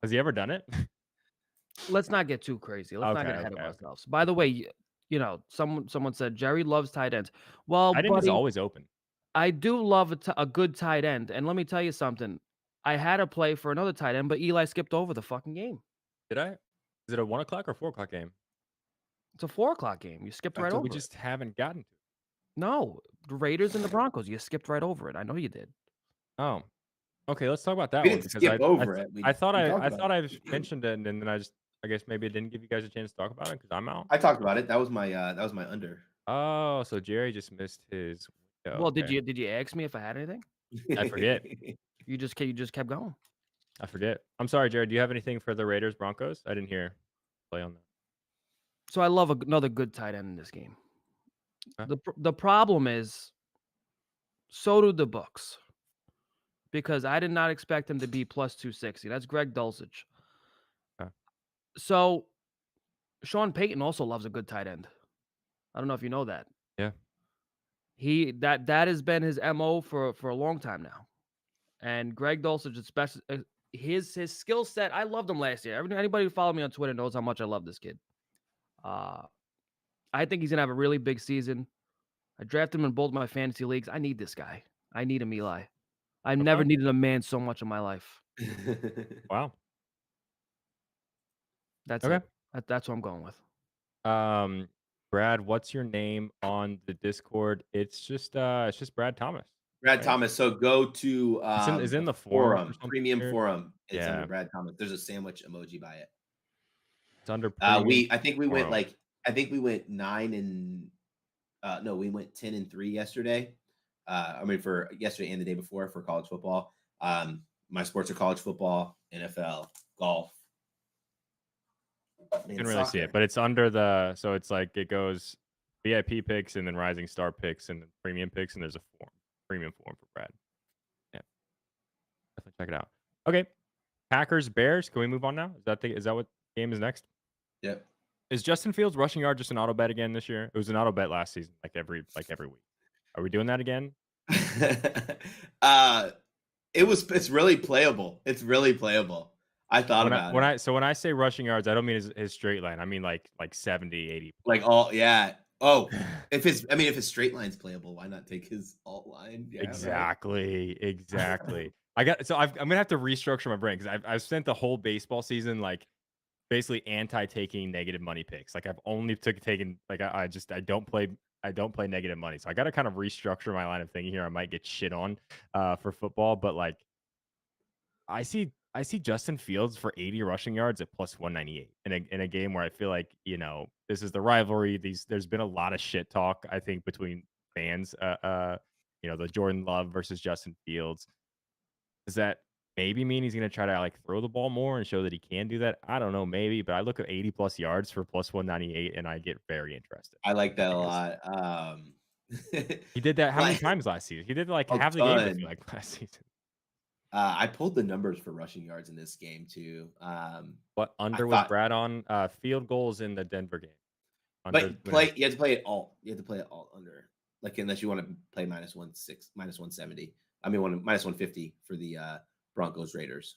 Has he ever done it? Let's not get too crazy. Let's not get ahead of ourselves. By the way, someone said Jerry loves tight ends. Well, tight end is always open. I do love a good tight end, and let me tell you something. I had a play for another tight end, but Eli skipped over the fucking game. Did I? Is it a 1 o'clock or 4 o'clock game? It's a 4 o'clock game. You skipped right over. We just haven't gotten to it. No, the Raiders and the Broncos. You skipped right over it. I know you did. Oh, okay. Let's talk about that we one didn't skip over it. I thought I mentioned it, and then I guess maybe it didn't give you guys a chance to talk about it because I'm out. I talked about it. That was my under. Oh, so Jerry just missed his window. Well, did you ask me if I had anything? I forget. You just kept going. I forget. I'm sorry, Jared. Do you have anything for the Raiders Broncos? I didn't hear play on that. So I love another good tight end in this game. The problem is, so do the Bucs, because I did not expect him to be plus 260. That's Greg Dulcich. So Sean Payton also loves a good tight end. I don't know if you know that. Yeah. That has been his MO for a long time now. And Greg Dulcich, especially his skill set, I loved him last year. Anybody who followed me on Twitter knows how much I love this kid. I think he's gonna have a really big season. I drafted him in both my fantasy leagues. I need this guy. I need him, Eli. I've never needed a man so much in my life. Wow. That's it. That's what I'm going with. Brad, what's your name on the Discord? It's just BradThomas. BradThomas. So go to it's in the forum, premium forum. It's under BradThomas. There's a sandwich emoji by it. It's under I think we went 9 and no, we went 10 and 3 yesterday. For yesterday and the day before for college football. My sports are college football, NFL, golf. You can really see it, but it's under the, so it's like it goes VIP picks and then rising star picks and then premium picks, and there's a premium form for Brad. Yeah, definitely check it out. Okay, Packers Bears. Can we move on now? Is that what game is next? Yep. Is Justin Fields rushing yard just an auto bet again this year? It was an auto bet last season, like every week. Are we doing that again? It's really playable. It's really playable. I thought about it. When I say rushing yards, I don't mean his straight line. I mean like 70, 80. Like all, yeah. Oh, if his straight line's playable, why not take his alt line? Yeah, exactly. Right. Exactly. I'm gonna have to restructure my brain because I've spent the whole baseball season like basically taking negative money picks. Like I've only taken like I don't play negative money. So I got to kind of restructure my line of thinking here. I might get shit on for football, but like I see Justin Fields for 80 rushing yards at plus 198 in a game where I feel like, this is the rivalry. There's been a lot of shit talk, I think, between fans, the Jordan Love versus Justin Fields. Is that maybe mean he's going to try to like throw the ball more and show that he can do that. I don't know, maybe, but I look at 80 plus yards for plus 198 and I get very interested. I like that a Because lot. he did that how many Like times last season? He did like a half the game, I ton. feel like, last season. I pulled the numbers for rushing yards in this game too. What I under was thought, Brad on? Field goals in the Denver game. Under but you have to play it all. You have to play it all under, like unless you want to play minus 170. I mean, minus 150 for the Broncos Raiders.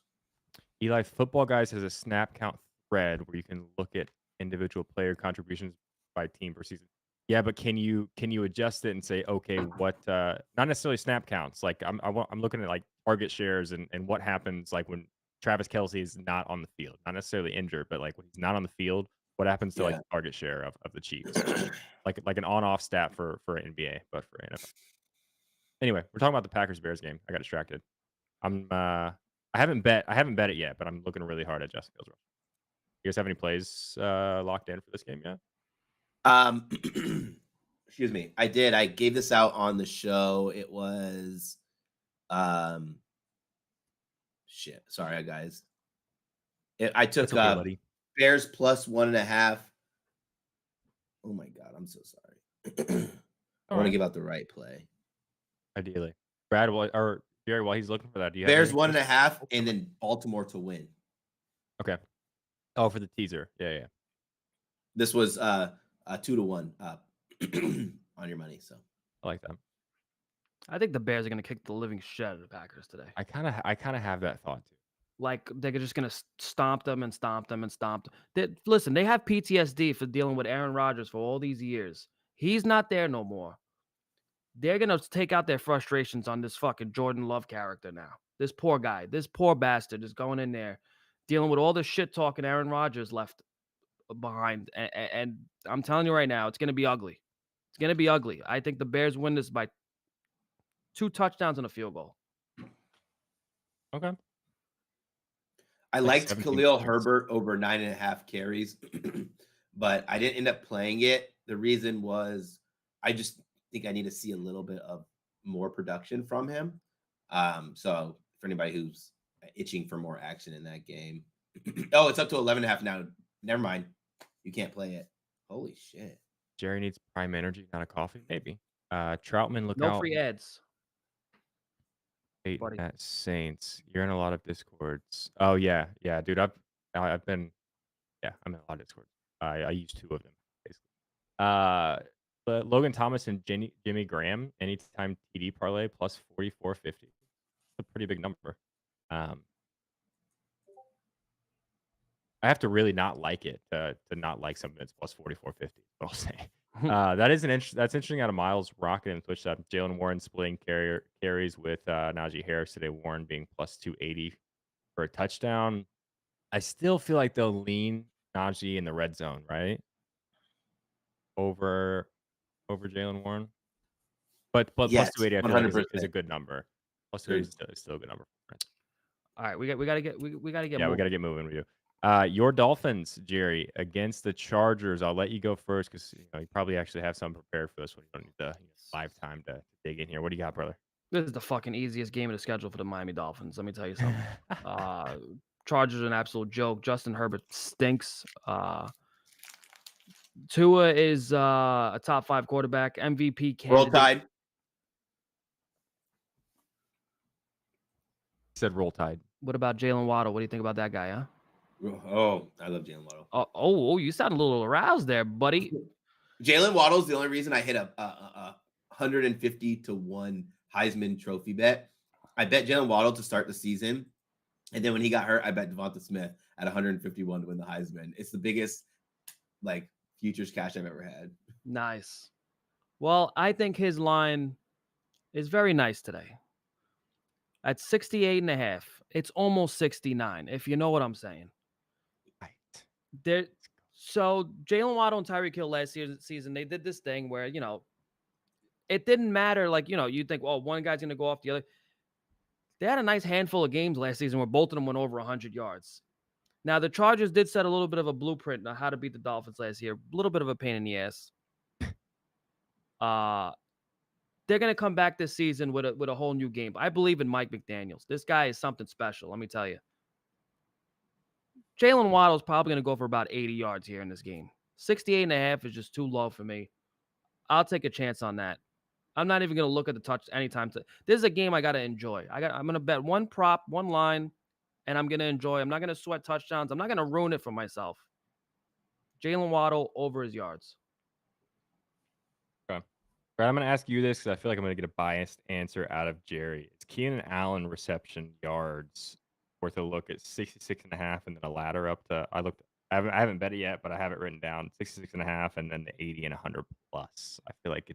Eli Football Guys has a snap count thread where you can look at individual player contributions by team per season. Yeah, but can you adjust it and say, okay, what not necessarily snap counts. Like I'm looking at like target shares and what happens like when Travis Kelce is not on the field, not necessarily injured, but like when he's not on the field, what happens to like Yeah. the target share of the Chiefs? like an on-off stat for NBA, but for NFL. Anyway, we're talking about the Packers Bears game. I got distracted. I haven't bet it yet, but I'm looking really hard at Justin Fields. You guys have any plays locked in for this game yet? Excuse me. I did. I gave this out on the show. It was shit. Sorry, guys. I took okay, buddy. Bears plus 1.5. Oh my god, I'm so sorry. I want to give out the right play. Ideally, Brad or Jerry, while he's looking for that, do you have Bears any 1.5 and then Baltimore to win. Okay. Oh, for the teaser. Yeah. This was 2-1 on your money. So I like that. I think the Bears are going to kick the living shit out of the Packers today. I kind of have that thought too. Like they're just going to stomp them and stomp them and stomp them. Listen, they have PTSD for dealing with Aaron Rodgers for all these years. He's not there no more. They're going to take out their frustrations on this fucking Jordan Love character now. This poor guy, this poor bastard is going in there dealing with all the shit talking Aaron Rodgers left behind. And I'm telling you right now, it's going to be ugly. It's going to be ugly. I think the Bears win this by 2 touchdowns and a field goal. Okay. I liked Khalil Herbert over 9.5 carries, but I didn't end up playing it. The reason was I just think I need to see a little bit of more production from him. So for anybody who's itching for more action in that game. Oh, it's up to 11.5 now. Never mind. You can't play it. Holy shit. Jerry needs prime energy, not a coffee, maybe. Troutman, look no out. No free ads. Buddy. At Saints. You're in a lot of Discords. Oh yeah, dude. I'm in a lot of Discords. I use 2 of them basically. But Logan Thomas and Jimmy Graham anytime TD parlay plus 44.50. It's a pretty big number. I have to really not like it to not like something that's plus 44.50. I'll say. That's interesting out of Miles Rocket and Twitch. Jalen Warren splitting carries with Najee Harris today. Warren being plus 280 for a touchdown. I still feel like they'll lean Najee in the red zone, right? Over Jalen Warren. But yes, plus 280 I feel like is a good number. Plus 280 is still a good number. All right, we gotta get moving. We gotta get moving with you. Your Dolphins, Jerry, against the Chargers. I'll let you go first because you probably actually have something prepared for this one. You don't need the live time to dig in here. What do you got, brother? This is the fucking easiest game of the schedule for the Miami Dolphins. Let me tell you something. Chargers are an absolute joke. Justin Herbert stinks. Tua is a top 5 quarterback, MVP candidate. Roll Tide. Said Roll Tide. What about Jalen Waddle? What do you think about that guy, huh? Oh, I love Jalen Waddle. Oh, you sound a little aroused there, buddy. Jalen Waddle's the only reason I hit a 150 to 1 Heisman Trophy bet. I bet Jalen Waddle to start the season, and then when he got hurt, I bet Devonta Smith at 151 to win the Heisman. It's the biggest futures cash I've ever had. Nice. Well, I think his line is very nice today. At 68.5, it's almost 69, if you know what I'm saying. Right. So Jalen Waddle and Tyreek Hill last season, they did this thing where, it didn't matter. You think, well, one guy's going to go off the other. They had a nice handful of games last season where both of them went over 100 yards. Now, the Chargers did set a little bit of a blueprint on how to beat the Dolphins last year. A little bit of a pain in the ass. they're going to come back this season with a whole new game. I believe in Mike McDaniels. This guy is something special, let me tell you. Jalen Waddle's probably going to go for about 80 yards here in this game. 68.5 is just too low for me. I'll take a chance on that. I'm not even going to look at the touch anytime. This is a game I got to enjoy. I'm going to bet one prop, one line, and I'm going to enjoy. I'm not going to sweat touchdowns. I'm not going to ruin it for myself. Jalen Waddle over his yards. Okay. Brad, I'm going to ask you this because I feel like I'm going to get a biased answer out of Jerry. It's Keenan Allen reception yards worth a look at 66.5 and then a ladder up to, I haven't bet it yet, but I have it written down 66.5 and then the 80 and 100 plus. I feel like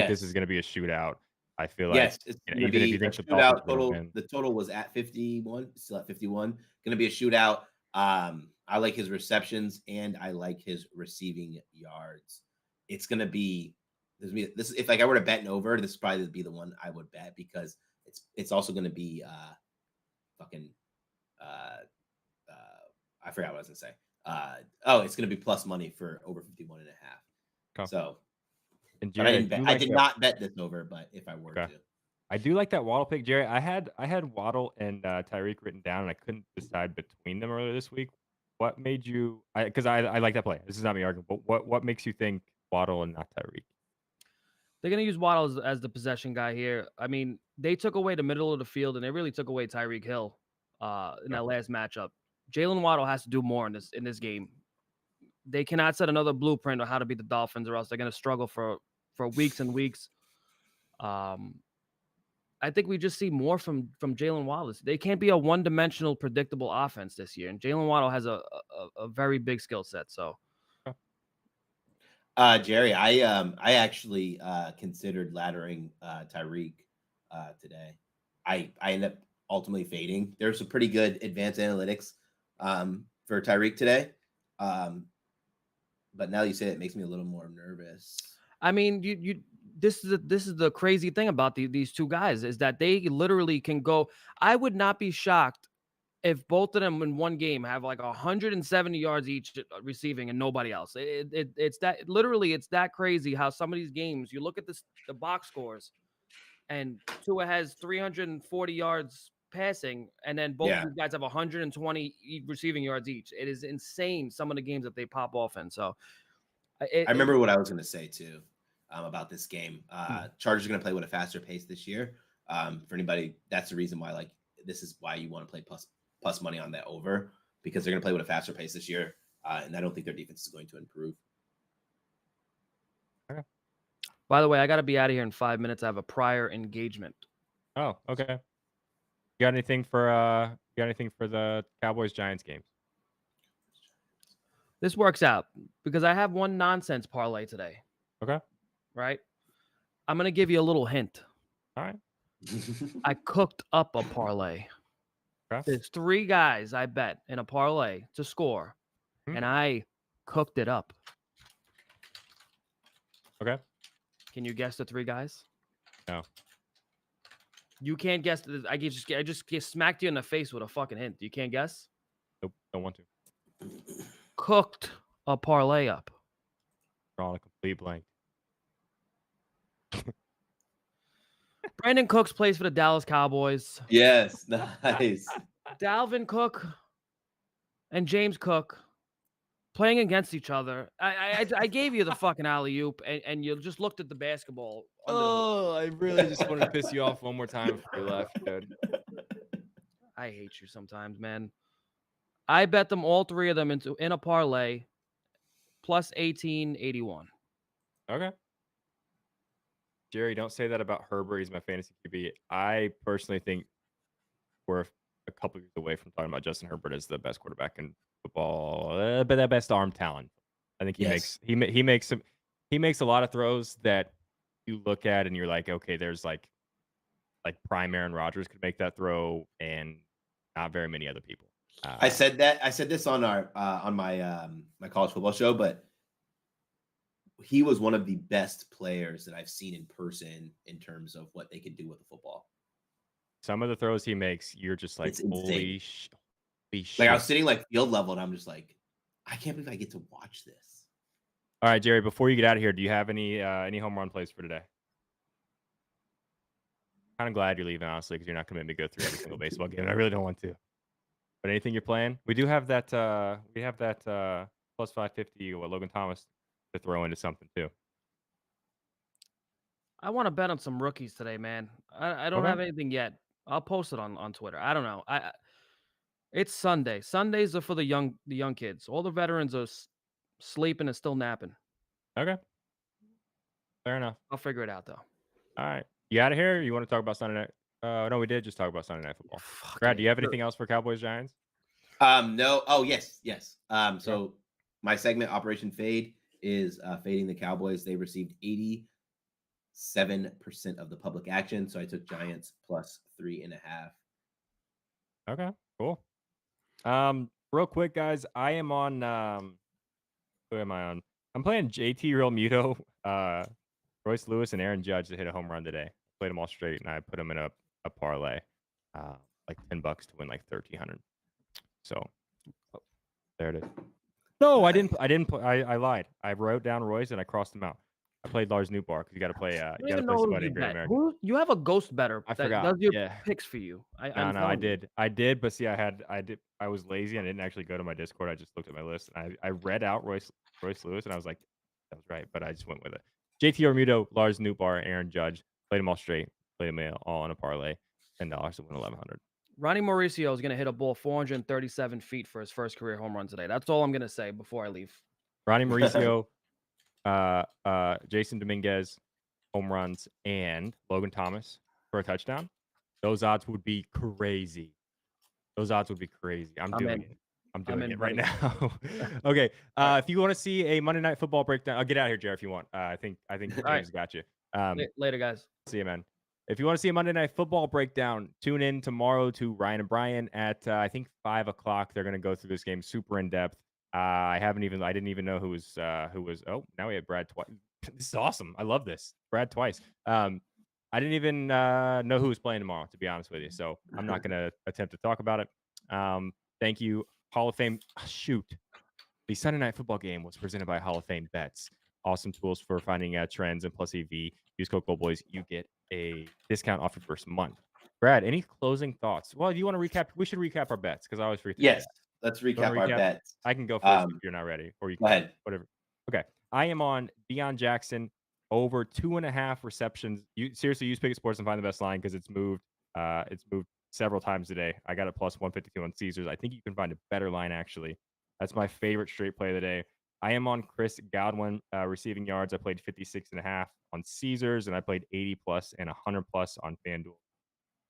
this is going to be a shootout. I feel like it's even if you think the shootout Dolphins the total was at 51, still at 51. Going to be a shootout. I like his receptions and I like his receiving yards. It's going to be this. If like I were to bet an over, this would probably be the one I would bet because it's also going to be I forgot what I was going to say. It's going to be plus money for over 51.5. Okay. So, and Jerry, I did not bet this over, but if I were to, I do like that Waddle pick, Jerry. I had Waddle and Tyreek written down, and I couldn't decide between them earlier this week. What made you? Because I like that play. This is not me arguing, but what makes you think Waddle and not Tyreek? They're going to use Waddle as the possession guy here. I mean, they took away the middle of the field, and they really took away Tyreek Hill in that last matchup. Jalen Waddle has to do more in this game. They cannot set another blueprint on how to beat the Dolphins, or else they're going to struggle for weeks and weeks. I think we just see more from Jalen Waddle. They can't be a one-dimensional, predictable offense this year, and Jalen Waddle has a very big skill set. So, Jerry, I actually considered laddering Tyreek today. I ended up ultimately fading. There's some pretty good advanced analytics for Tyreek today. But now you say it makes me a little more nervous. I mean, this is the crazy thing about these two guys is that they literally can go. I would not be shocked if both of them in one game have like 170 yards each receiving and nobody else. It's that crazy how some of these games you look at the box scores and Tua has 340 yards passing, and then both of these guys have 120 receiving yards each. It is insane some of the games that they pop off in. So I remember what I was going to say too about this game. Chargers are going to play with a faster pace this year. For anybody, that's the reason why this is why you want to play plus money on that over, because they're going to play with a faster pace this year, and I don't think their defense is going to improve. Okay. By the way, I got to be out of here in 5 minutes. I have a prior engagement. Oh, okay. You got anything for the Cowboys Giants games? This works out because I have one nonsense parlay today. Okay. Right? I'm going to give you a little hint. All right. I cooked up a parlay. Okay. There's 3 guys I bet in a parlay to score, and I cooked it up. Okay. Can you guess the 3 guys? No. You can't guess. I just smacked you in the face with a fucking hint. You can't guess? Nope. Don't want to. Cooked a parlay up. Drawing a complete blank. Brandon Cooks plays for the Dallas Cowboys. Yes, nice. Dalvin Cook and James Cook playing against each other. I gave you the fucking alley-oop, and you just looked at the basketball. I really just wanted to piss you off one more time before you left, dude. I hate you sometimes, man. I bet them all 3 of them in a parlay, plus 1881. Okay. Jerry, don't say that about Herbert. He's my fantasy QB. I personally think we're a couple years away from talking about Justin Herbert as the best quarterback in football, but the best arm talent. I think he makes a lot of throws that you look at and you're like, okay, there's like prime Aaron Rodgers could make that throw, and not very many other people. I said this on our on my my college football show, but he was one of the best players that I've seen in person in terms of what they could do with the football. Some of the throws he makes, you're just like, holy shit. Like I was sitting like field level, and I'm just like, I can't believe I get to watch this. All right, Jerry, before you get out of here, do you have any home run plays for today? kind of glad you're leaving, honestly, because you're not going to make me go through every single baseball game. I really don't want to. But anything you're playing, we do have that. We have that plus 550 with Logan Thomas to throw into something too. I want to bet on some rookies today, man. I don't Okay. have anything yet. I'll post it on Twitter. I don't know. It's Sunday. Sundays are for the young kids. All the veterans are sleeping and still napping. Okay. Fair enough. I'll figure it out though. All right. You out of here? Or you want to talk about Sunday night? No, we did just talk about Sunday Night Football. Fuck Brad, it. do you have anything else for Cowboys Giants? No. Oh, yes. So my segment Operation Fade is fading the Cowboys. They received 87% of the public action. So I took Giants plus 3.5. Okay, cool. Real quick, guys, I am on who am I on? I'm playing JT Real Muto, Royce Lewis, and Aaron Judge to hit a home run today. Played them all straight, and I put them in a parlay, like $10 to win like 1,300. So there it is. No, I didn't. I lied. I wrote down Royce and I crossed him out. I played Lars Newbar because you got to play. You got to play somebody in Great America. You have a ghost better I that forgot. does your Yeah. picks for you. I did, but see, I was lazy. I didn't actually go to my Discord. I just looked at my list and I read out Royce Lewis and I was like, that was right, but I just went with it. JT Ormuto, Lars Newbar, Aaron Judge, played them all straight, played them all in a parlay, $10 to win 1,100. Ronnie Mauricio is going to hit a ball 437 feet for his first career home run today. That's all I'm going to say before I leave. Ronnie Mauricio, Jason Dominguez, home runs, and Logan Thomas for a touchdown. Those odds would be crazy. I'm doing it. I'm doing it right now. Okay. If you want to see a Monday Night Football breakdown, I'll get out of here, Jared, if you want. I think James got you. Later, guys. See you, man. If you want to see a Monday Night Football breakdown, tune in tomorrow to Ryan and Brian at I think 5 o'clock. They're going to go through this game super in depth. I didn't even know who was. Oh, now we have Brad twice. This is awesome. I love this. Brad twice. I didn't even know who was playing tomorrow, to be honest with you. So I'm not going to attempt to talk about it. Thank you, Hall of Fame. Shoot. The Sunday Night Football game was presented by Hall of Fame Bets. Awesome tools for finding trends and plus EV. Use code GoldBoys. You get a discount off your first month. Brad, any closing thoughts? Well, do you want to recap? We should recap our bets because I always forget. Yes, let's recap our bets. I can go first if you're not ready. Or you can go ahead. Whatever. Okay. I am on Deion Jackson over 2.5 receptions. You seriously use Pickett Sports and find the best line because it's moved. It's moved several times today. I got it plus 152 on Caesars. I think you can find a better line actually. That's my favorite straight play of the day. I am on Chris Godwin receiving yards. I played 56.5 on Caesars, and I played 80 plus and 100 plus on FanDuel.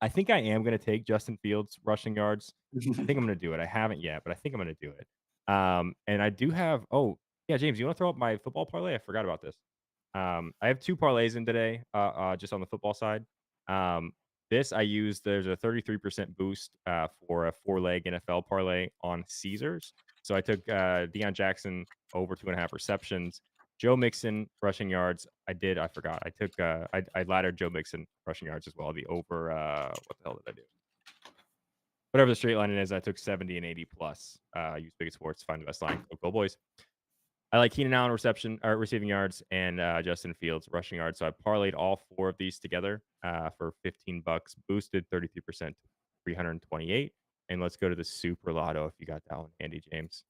I think I am going to take Justin Fields rushing yards. I think I'm going to do it. I haven't yet, but I think I'm going to do it. And I do have. Oh yeah, James, you want to throw up my football parlay? I forgot about this. I have 2 parlays in today, just on the football side. This I used. There's a 33% boost for a 4-leg NFL parlay on Caesars. So I took Deion Jackson over 2.5 receptions. Joe Mixon rushing yards. I forgot. I took I laddered Joe Mixon rushing yards as well. The over what the hell did I do? Whatever the straight line is, I took 70 and 80 plus. Use Pickett Sports, find the best line. Go Boys. I like Keenan Allen receiving yards and Justin Fields rushing yards. So I parlayed all 4 of these together for $15, boosted 33% to 328. And let's go to the Super Lotto if you got that one handy, James.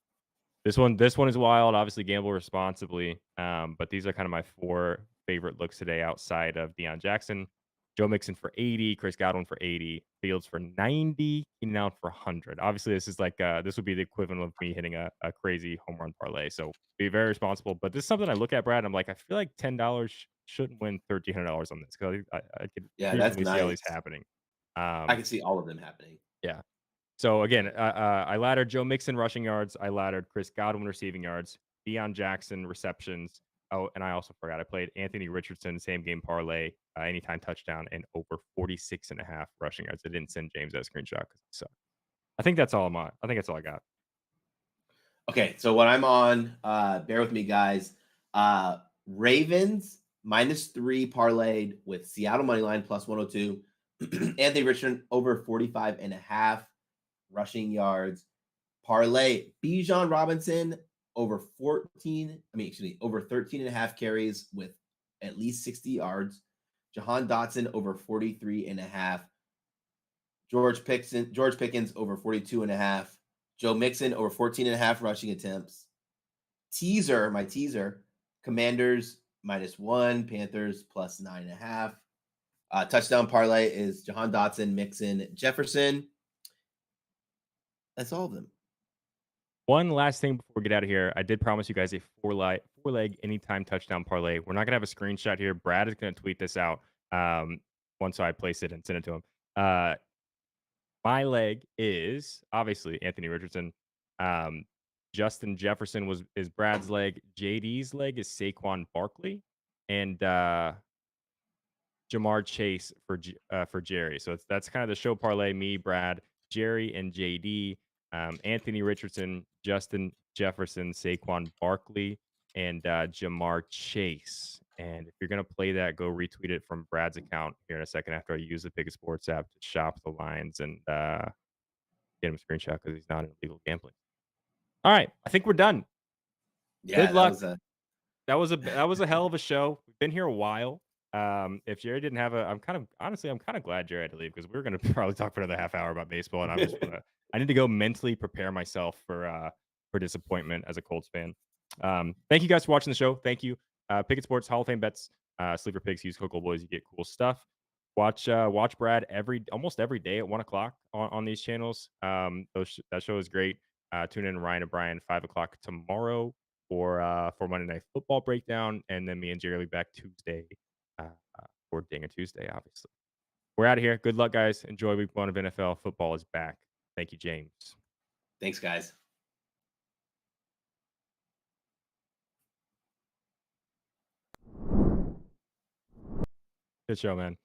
This one is wild. Obviously, gamble responsibly. But these are kind of my 4 favorite looks today outside of Deion Jackson. Joe Mixon for 80, Chris Godwin for 80, Fields for 90, Keenan Allen for 100. Obviously, this is like this would be the equivalent of me hitting a crazy home run parlay. So be very responsible. But this is something I look at, Brad. And I'm like, I feel like $10 shouldn't win $1,300 on this because I could that's nice. see all these happening. I can see all of them happening. Yeah. So again, I laddered Joe Mixon rushing yards. I laddered Chris Godwin receiving yards. Deion Jackson receptions. Oh, and I also forgot I played Anthony Richardson same game parlay, anytime touchdown, and over 46.5 rushing yards. I didn't send James that screenshot because it sucked. I think that's all I'm on. I think that's all I got. Okay, so what I'm on, bear with me, guys. Ravens -3 parlayed with Seattle money line plus 102. Anthony Richardson over 45.5 rushing yards. Parlay Bijan Robinson over 13.5 carries with at least 60 yards. Jahan Dotson over 43.5. George Pickens over 42.5. Joe Mixon over 14.5 rushing attempts. My teaser, Commanders -1, Panthers +9.5. Touchdown parlay is Jahan Dotson, Mixon, Jefferson. That's all of them. One last thing before we get out of here. I did promise you guys a four-leg anytime touchdown parlay. We're not going to have a screenshot here. Brad is going to tweet this out once I place it and send it to him. My leg is obviously Anthony Richardson. Justin Jefferson is Brad's leg. JD's leg is Saquon Barkley. And Jamar Chase for Jerry. So that's kind of the show parlay. Me, Brad, Jerry, and JD. Anthony Richardson, Justin Jefferson, Saquon Barkley, and Jamar Chase. And if you're gonna play that, go retweet it from Brad's account here in a second after I use the Pick Sports app to shop the lines and get him a screenshot because he's not in illegal gambling. All right, I think we're done. Yeah, good luck. That was a hell of a show. We've been here a while. If Jerry didn't have I'm kind of glad Jerry had to leave because we were gonna probably talk for another half hour about baseball, and I need to go mentally prepare myself for disappointment as a Colts fan. Thank you guys for watching the show. Thank you. Pick Sports Hall of Fame bets, Sleeper Picks, use code GoldBoys, you get cool stuff. Watch Brad almost every day at 1:00 on these channels. That show is great. Tune in Ryan and Brian 5:00 tomorrow for Monday Night Football breakdown, and then me and Jerry will be back Tuesday for Dinger Tuesday, obviously. We're out of here. Good luck, guys. Enjoy week 1 of NFL. Football is back. Thank you, James. Thanks, guys. Good show, man.